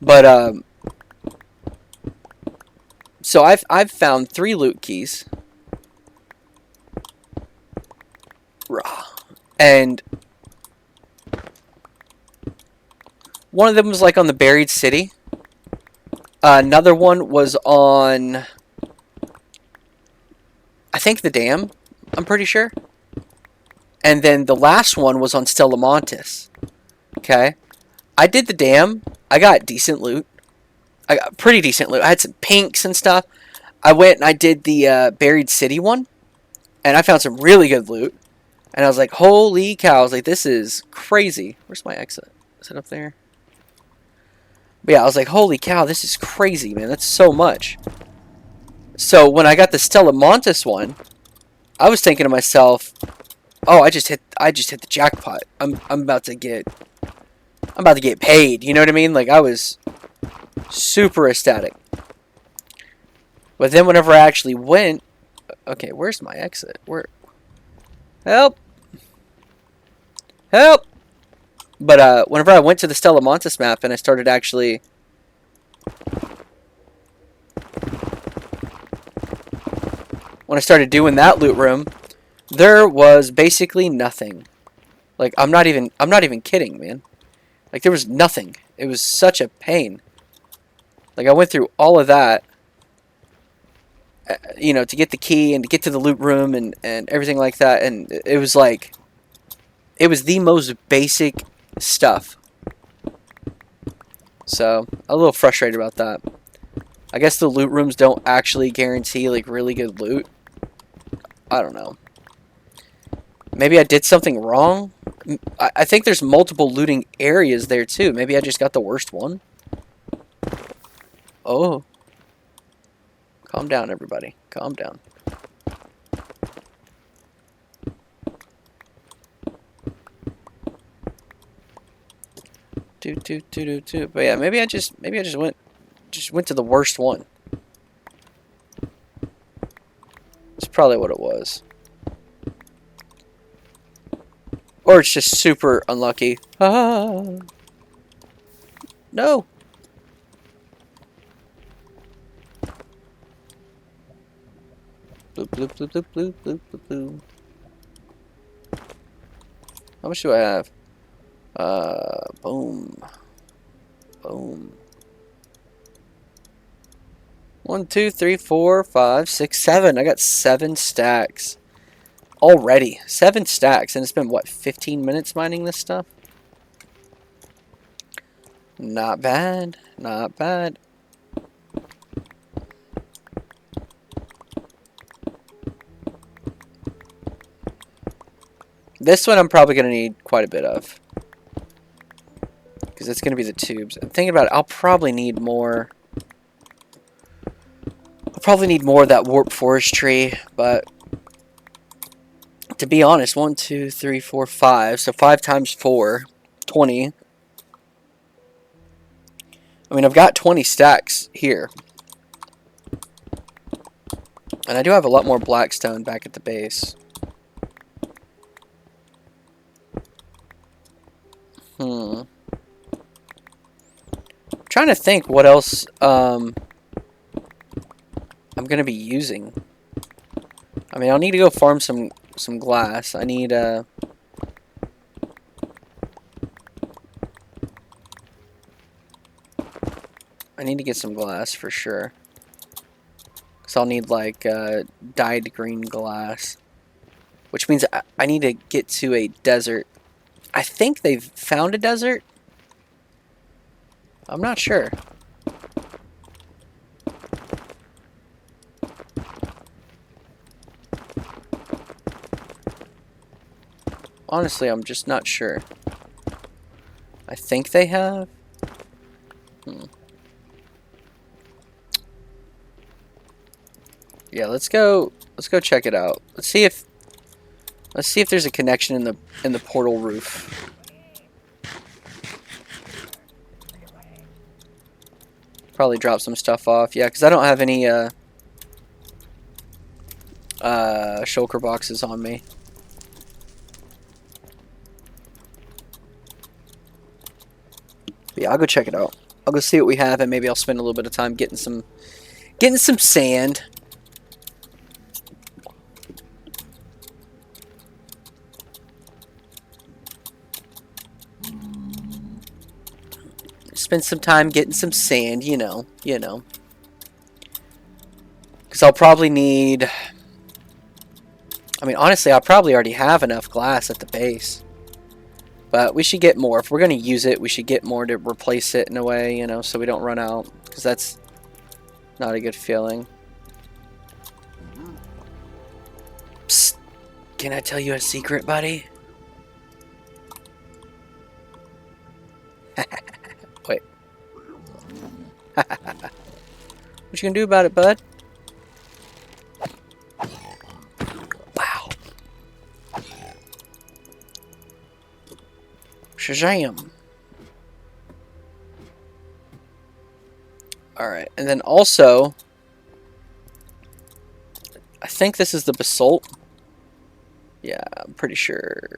But so I've found 3 loot keys. And one of them was like on the buried city. Another one was on, I think, the dam. I'm pretty sure. And then the last one was on Stella Montis. Okay. I did the dam. I got decent loot. I got pretty decent loot. I had some pinks and stuff. I went and I did the buried city one. And I found some really good loot. And I was like, holy cow. I was like, this is crazy. Where's my exit? Is it up there? But yeah, I was like, holy cow, this is crazy, man. That's so much. So when I got the Stella Montis one, I was thinking to myself, oh, I just hit the jackpot. I'm about to get paid. You know what I mean? Like, I was super ecstatic. But then whenever I actually went, okay, where's my exit? Where? Help! Help! But whenever I went to the Stella Montes map and I started actually... When I started doing that loot room, there was basically nothing. Like, I'm not even kidding, man. Like, there was nothing. It was such a pain. Like, I went through all of that, you know, to get the key and to get to the loot room and everything like that. And it was like, it was the most basic stuff. So, a little frustrated about that. I guess the loot rooms don't actually guarantee, like, really good loot. I don't know. Maybe I did something wrong? I think there's multiple looting areas there, too. Maybe I just got the worst one. Oh. Calm down, everybody. Calm down. But yeah, maybe I just went to the worst one. That's probably what it was. Or it's just super unlucky. Ah. No. Bloop, bloop, bloop, bloop, bloop, bloop, bloop, bloop. How much do I have? Boom. Boom. 1, 2, 3, 4, 5, 6, 7. I got 7 stacks. Already. 7 stacks. And it's been, what, 15 minutes mining this stuff? Not bad. Not bad. This one I'm probably going to need quite a bit of. Because it's going to be the tubes. I'm thinking about it. I'll probably need more. I'll probably need more of that warp forestry. But to be honest, 1, 2, 3, 4, 5. So 5 times 4. 20. I mean, I've got 20 stacks here. And I do have a lot more blackstone back at the base. I'm trying to think what else I'm going to be using. I mean, I'll need to go farm some glass. I need I need to get some glass for sure. Because I'll need like dyed green glass. Which means I need to get to a desert. I think they've found a desert. I'm not sure. Honestly, I'm just not sure. I think they have. Yeah, let's go check it out. Let's see if there's a connection in the portal roof. Probably drop some stuff off. Yeah, because I don't have any shulker boxes on me. But yeah, I'll go check it out. I'll go see what we have, and maybe I'll spend a little bit of time getting some sand. Spend some time getting some sand, you know. Because I'll probably need... I mean, honestly, I'll probably already have enough glass at the base. But we should get more. If we're going to use it, we should get more to replace it in a way, you know, so we don't run out. Because that's not a good feeling. Psst. Can I tell you a secret, buddy? Wait. What you gonna do about it, bud? Wow. Shazam. Alright, and then also, I think this is the basalt. Yeah, I'm pretty sure.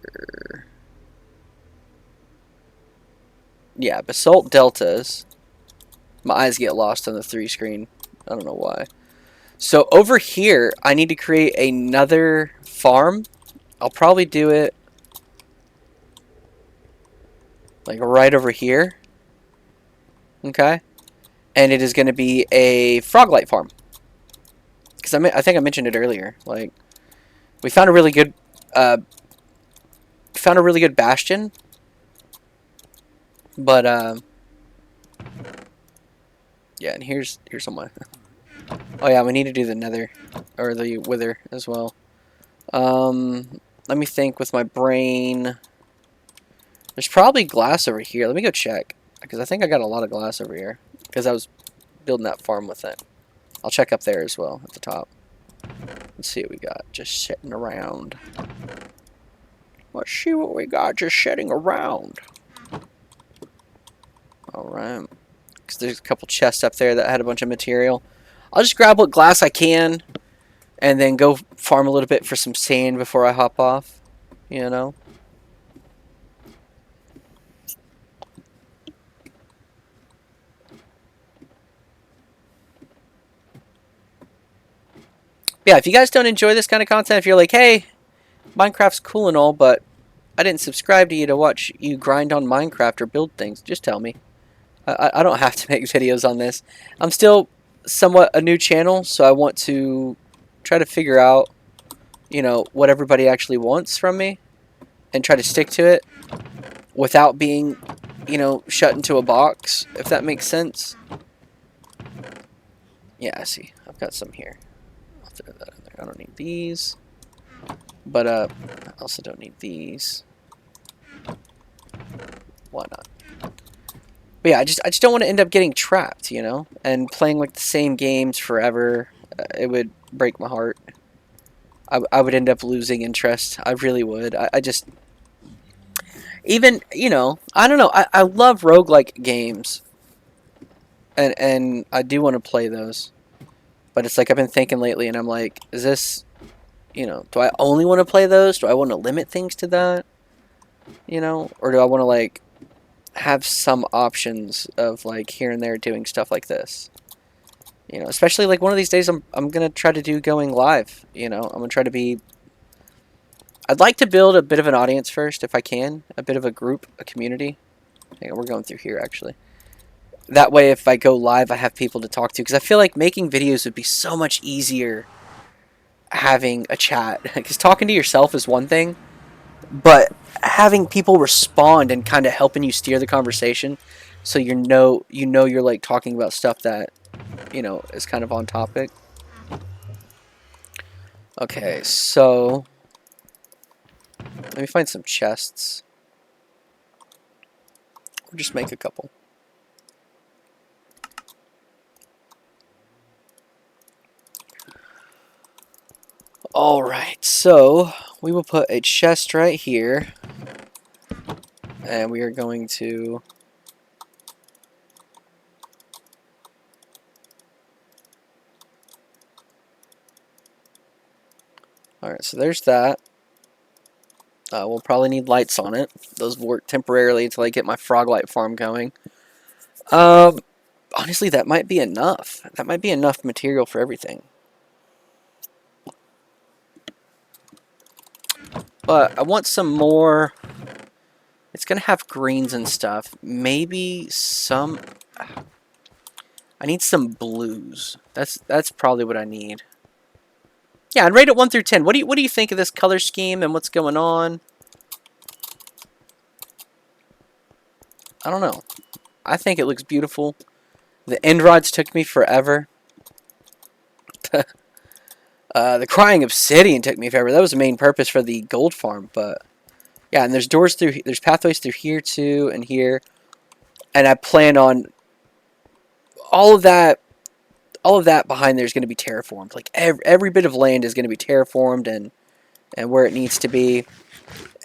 Yeah, basalt deltas. My eyes get lost on the 3 screen. I don't know why. So over here, I need to create another farm. I'll probably do it like right over here. Okay. And it is going to be a Froglight farm. Because I think I mentioned it earlier. Like, we found a really good bastion. But yeah, and here's someone. Oh yeah, we need to do the nether or the wither as well. Let me think with my brain. There's probably glass over here. Let me go check because I think I got a lot of glass over here because I was building that farm with it. I'll check up there as well at the top. Let's see what we got just sitting around. Let's see what we got just sitting around. Alright. Because there's a couple chests up there that had a bunch of material. I'll just grab what glass I can and then go farm a little bit for some sand before I hop off. You know? Yeah, if you guys don't enjoy this kind of content, if you're like, hey, Minecraft's cool and all, but I didn't subscribe to you to watch you grind on Minecraft or build things, just tell me. I don't have to make videos on this. I'm still somewhat a new channel, so I want to try to figure out, you know, what everybody actually wants from me and try to stick to it without being, you know, shut into a box, if that makes sense. Yeah, I see. I've got some here. I'll throw that in there. I don't need these. But I also don't need these. Why not? But yeah, I just don't want to end up getting trapped, you know, and playing like the same games forever. It would break my heart. I would end up losing interest. I really would. I just even, you know, I don't know. I love roguelike games, and I do want to play those. But it's like I've been thinking lately, and I'm like, is this, you know, do I only want to play those? Do I want to limit things to that? You know, or do I want to like have some options of like here and there doing stuff like this? You know, especially like one of these days I'm gonna try to do going live. You know, I'm gonna try to be. I'd like to build a bit of an audience first, if I can, a bit of a group, a community. Hang on, we're going through here actually. That way, if I go live, I have people to talk to. Because I feel like making videos would be so much easier having a chat. Because talking to yourself is one thing, but having people respond and kind of helping you steer the conversation, so you know you're like talking about stuff that, you know, is kind of on topic. Okay, so let me find some chests. Or just make a couple. Alright, so we will put a chest right here. And we are going to... Alright, so there's that. We'll probably need lights on it. Those will work temporarily until I get my Froglight farm going. Honestly, that might be enough. That might be enough material for everything. But I want some more... It's going to have greens and stuff. Maybe some... I need some blues. That's probably what I need. Yeah, I'd rate it 1 through 10. What do you think of this color scheme and what's going on? I don't know. I think it looks beautiful. The end rods took me forever. The crying obsidian took me forever. That was the main purpose for the gold farm, but yeah, and there's doors through, there's pathways through here too and here, and I plan on all of that behind there is going to be terraformed. Like every bit of land is going to be terraformed and where it needs to be.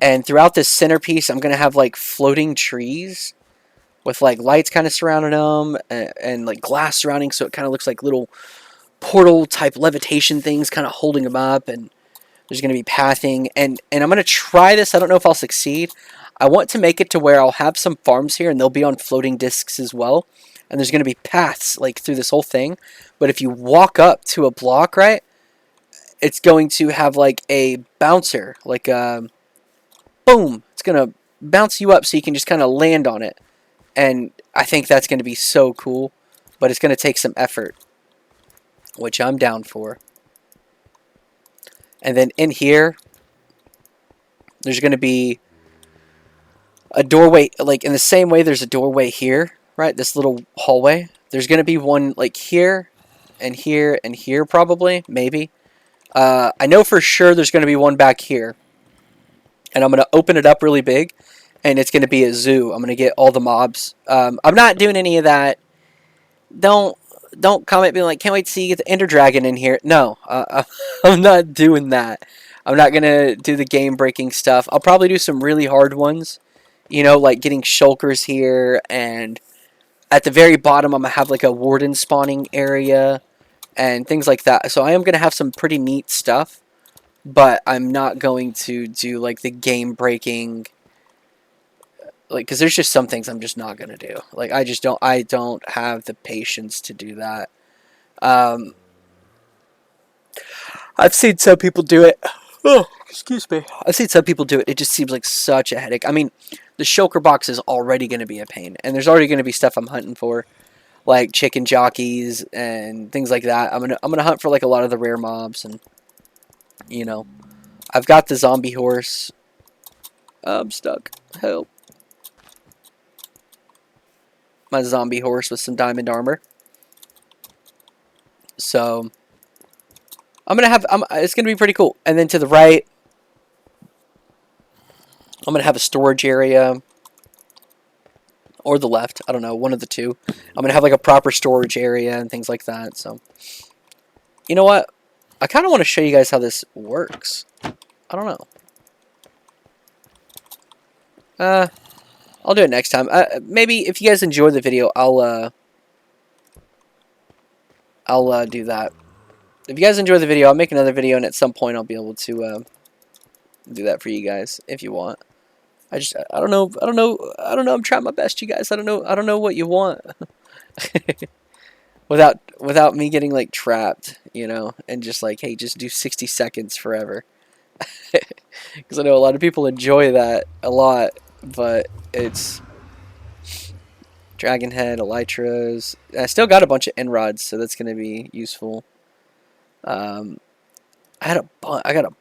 And throughout this centerpiece, I'm going to have like floating trees with like lights kind of surrounding them and like glass surrounding, so it kind of looks like little portal type levitation things kind of holding them up. And there's going to be pathing, and I'm going to try this. I don't know if I'll succeed. I want to make it to where I'll have some farms here and they'll be on floating discs as well. And there's going to be paths like through this whole thing. But if you walk up to a block, right, it's going to have like a bouncer, like a boom. It's going to bounce you up so you can just kind of land on it. And I think that's going to be so cool. But it's going to take some effort, which I'm down for. And then in here, there's going to be a doorway, like in the same way there's a doorway here, right? This little hallway. There's going to be one like here and here and here probably, maybe. I know for sure there's going to be one back here. And I'm going to open it up really big. And it's going to be a zoo. I'm going to get all the mobs. I'm not doing any of that. Don't comment being like, can't wait to see you get the Ender Dragon in here. No, I'm not doing that. I'm not going to do the game-breaking stuff. I'll probably do some really hard ones. You know, like getting shulkers here. And at the very bottom, I'm going to have like a warden spawning area. And things like that. So I am going to have some pretty neat stuff. But I'm not going to do like the game-breaking... Like, because there's just some things I'm just not going to do. Like, I don't have the patience to do that. I've seen some people do it. Oh, excuse me. I've seen some people do it. It just seems like such a headache. I mean, the shulker box is already going to be a pain. And there's already going to be stuff I'm hunting for. Like chicken jockeys and things like that. I'm gonna hunt for like a lot of the rare mobs. And, you know, I've got the zombie horse. I'm stuck. Help. My zombie horse with some diamond armor. So I'm gonna have it's gonna be pretty cool. And then to the right, I'm gonna have a storage area, or the left. I don't know, one of the two. I'm gonna have like a proper storage area and things like that. So you know what? I kind of want to show you guys how this works. I don't know. I'll do it next time. Maybe if you guys enjoy the video, I'll do that. If you guys enjoy the video, I'll make another video, and at some point I'll be able to do that for you guys if you want. I don't know. I'm trying my best, you guys. I don't know what you want. without me getting like trapped, you know, and just like, hey, just do 60 seconds forever. Because I know a lot of people enjoy that a lot. But it's Dragon Head, Elytras. I still got a bunch of Enrods, so that's going to be useful. I got a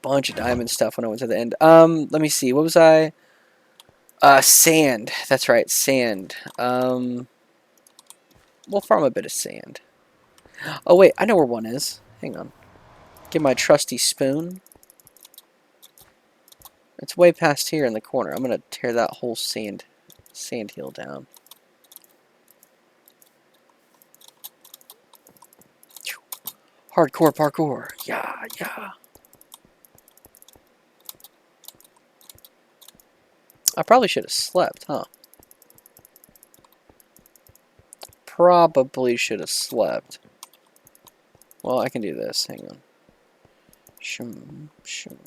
bunch of diamond stuff when I went to the end. Let me see. What was I? Sand. That's right, sand. We'll farm a bit of sand. Oh wait, I know where one is. Hang on. Get my trusty spoon. It's way past here in the corner. I'm going to tear that whole sand hill down. Hardcore parkour. Yeah, yeah. I probably should have slept, huh? Probably should have slept. Well, I can do this. Hang on. Shum, shum.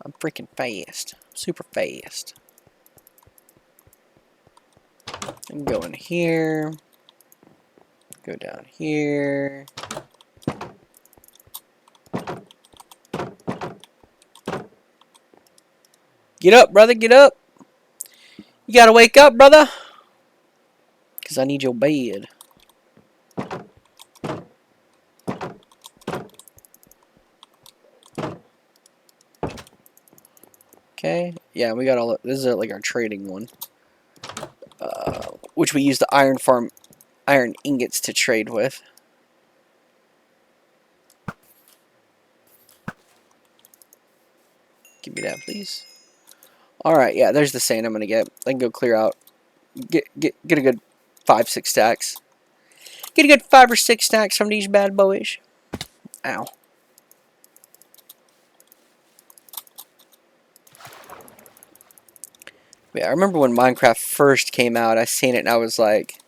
I'm freaking fast. Super fast. I'm going here. Go down here. Get up, brother. Get up. You gotta wake up, brother. Because I need your bed. Okay, yeah, we got all. This is like our trading one, which we use the iron farm, iron ingots to trade with. Give me that, please. All right, yeah, there's the sand I'm gonna get. I can go clear out, get a good 5-6 stacks. Get a good 5 or 6 stacks from these bad boys. Ow. Yeah, I remember when Minecraft first came out, I seen it and I was like,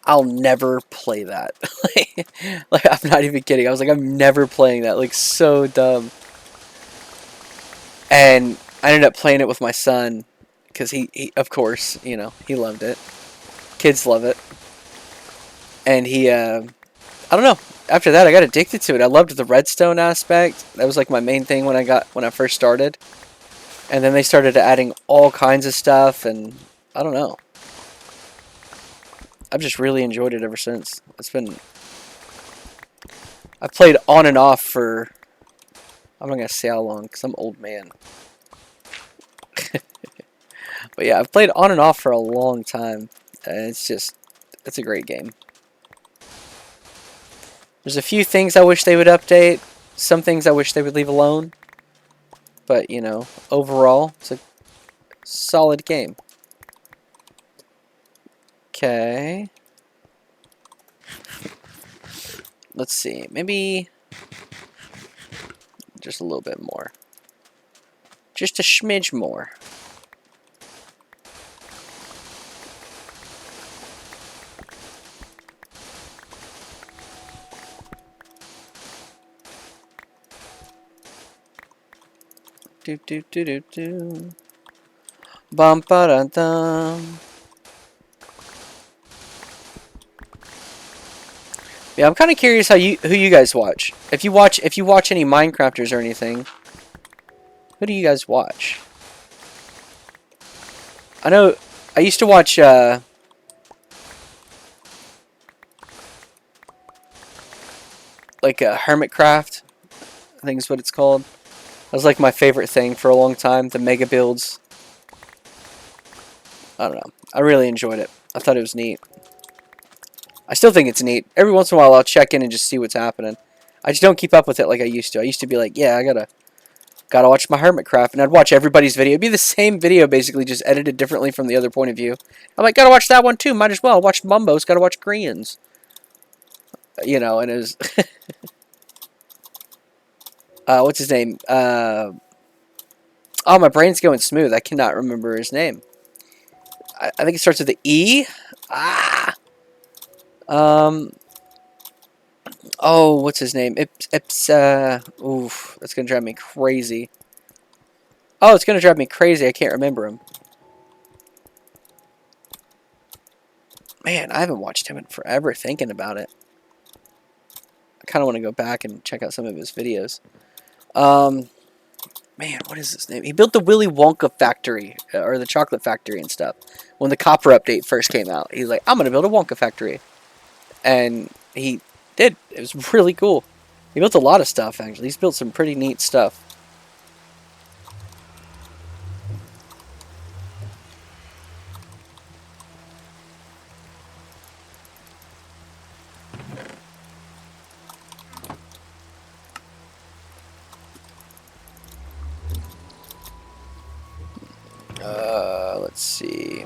I'll never play that. like, I'm not even kidding. I was like, I'm never playing that. Like, so dumb. And I ended up playing it with my son because he, of course, you know, he loved it. Kids love it, and I don't know. After that, I got addicted to it. I loved the redstone aspect. That was like my main thing when I first started. And then they started adding all kinds of stuff, and I don't know. I've just really enjoyed it ever since. I've played on and off for, I'm not gonna say how long, because I'm an old man. But yeah, I've played on and off for a long time, and it's a great game. There's a few things I wish they would update, some things I wish they would leave alone, but you know, overall, it's a solid game. Okay. Let's see, maybe just a little bit more. Just a smidge more. Do do do do do. Bum ba dum dum. Yeah, I'm kind of curious who you guys watch. If you watch any Minecrafters or anything, who do you guys watch? I know I used to watch like Hermitcraft, I think is what it's called. That was like my favorite thing for a long time. The mega builds. I don't know. I really enjoyed it. I thought it was neat. I still think it's neat. Every once in a while, I'll check in and just see what's happening. I just don't keep up with it like I used to. I used to be like, yeah, I gotta watch my Hermitcraft, and I'd watch everybody's video. It'd be the same video, basically, just edited differently from the other point of view. I'm like, gotta watch that one too. Might as well. Watch Mumbo's. Gotta watch Koreans. You know, and it was... what's his name? Oh, my brain's going smooth. I cannot remember his name. I think it starts with the E. Ah! Oh, what's his name? Oof, that's gonna drive me crazy. Oh, it's gonna drive me crazy. I can't remember him. Man, I haven't watched him in forever thinking about it. I kind of want to go back and check out some of his videos. Man, what is his name? He built the Willy Wonka factory, or the chocolate factory and stuff. When the Copper update first came out, he's like, I'm gonna build a Wonka factory. And he did. It was really cool. He built a lot of stuff, actually. He's built some pretty neat stuff. Let's see.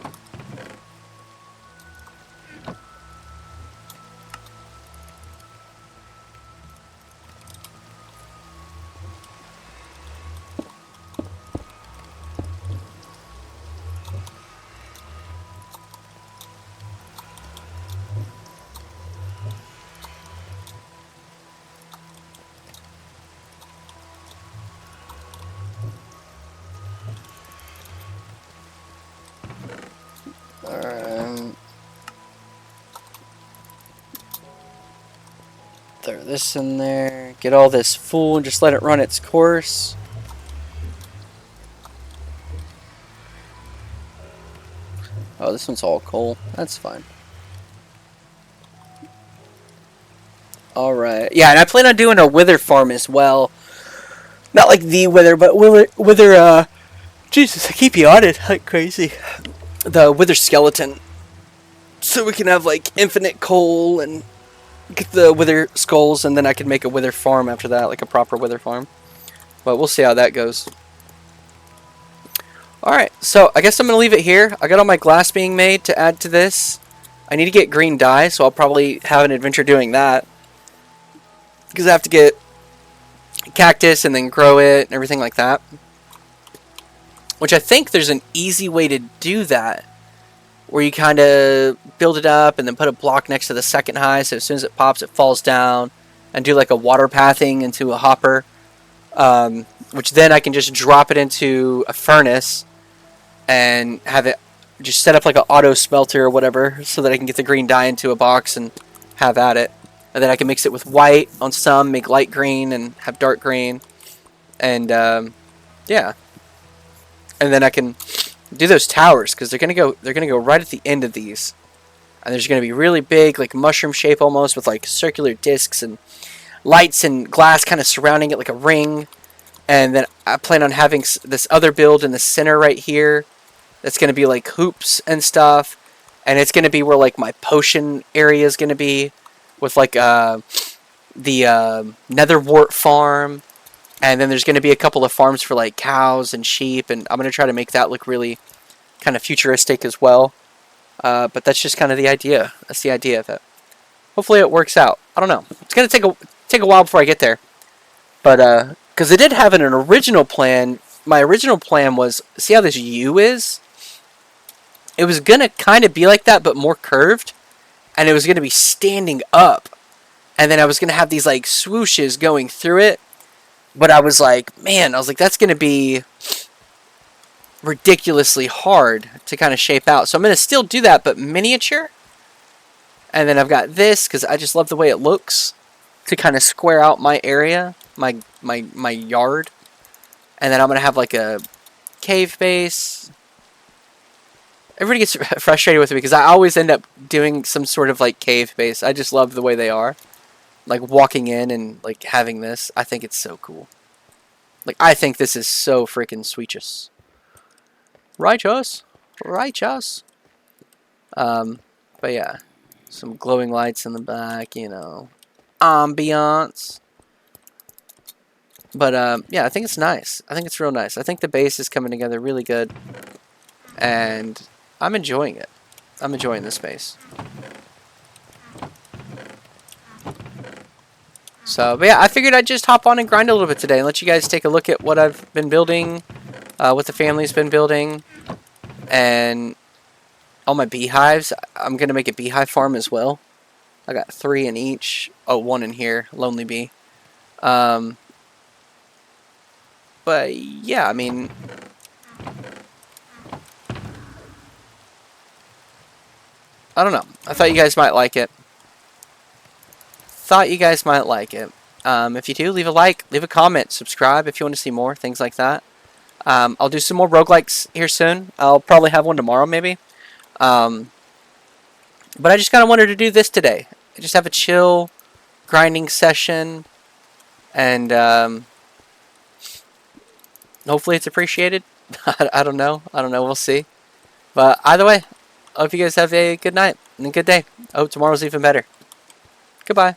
Throw this in there. Get all this full and just let it run its course. Oh, this one's all coal. That's fine. Alright. Yeah, and I plan on doing a wither farm as well. Not like the wither, but wither, Jesus, I keep yawning like crazy. The wither skeleton. So we can have, like, infinite coal and get the wither skulls, and then I can make a wither farm after that, like a proper wither farm. But we'll see how that goes. Alright, so I guess I'm going to leave it here. I got all my glass being made to add to this. I need to get green dye, so I'll probably have an adventure doing that. Because I have to get cactus and then grow it and everything like that. Which I think there's an easy way to do that. Where you kind of build it up and then put a block next to the second high, so as soon as it pops, it falls down. And do like a water pathing into a hopper. which then I can just drop it into a furnace and have it just set up like an auto smelter or whatever, so that I can get the green dye into a box and have at it. And then I can mix it with white on some, make light green and have dark green, and yeah. And then I can do those towers, because they're gonna go right at the end of these, and there's gonna be really big, like mushroom shape almost, with like circular discs and lights and glass kind of surrounding it like a ring. And then I plan on having this other build in the center right here. That's gonna be like hoops and stuff, and it's gonna be where like my potion area is gonna be, with like the netherwort farm. And then there's going to be a couple of farms for like cows and sheep, and I'm going to try to make that look really kind of futuristic as well. But that's just kind of the idea. That's the idea of it. Hopefully it works out. I don't know. It's going to take a while before I get there. But because I did have an original plan. My original plan was, see how this U is? It was going to kind of be like that, but more curved. And it was going to be standing up. And then I was going to have these like swooshes going through it. But I was like, man, that's going to be ridiculously hard to kind of shape out. So I'm going to still do that, but miniature. And then I've got this, because I just love the way it looks, to kind of square out my area, my yard. And then I'm going to have like a cave base. Everybody gets frustrated with me, because I always end up doing some sort of like cave base. I just love the way they are. Like walking in and like having this, I think it's so cool. Like, I think this is so freaking sweetest. Righteous. But yeah, some glowing lights in the back, you know, ambiance. But yeah, I think it's nice. I think it's real nice. I think the base is coming together really good, and I'm enjoying it. I'm enjoying this base. So, but yeah, I figured I'd just hop on and grind a little bit today and let you guys take a look at what I've been building, what the family's been building, and all my beehives. I'm going to make a beehive farm as well. I got 3 in each. Oh, 1 in here, lonely bee. But yeah, I mean, I don't know. I thought you guys might like it. If you do, leave a like, leave a comment, subscribe if you want to see more, things like that. I'll do some more roguelikes here soon. I'll probably have one tomorrow, maybe. But I just kind of wanted to do this today. Just have a chill grinding session, and hopefully it's appreciated. I don't know. We'll see. But either way, I hope you guys have a good night and a good day. I hope tomorrow's even better. Goodbye.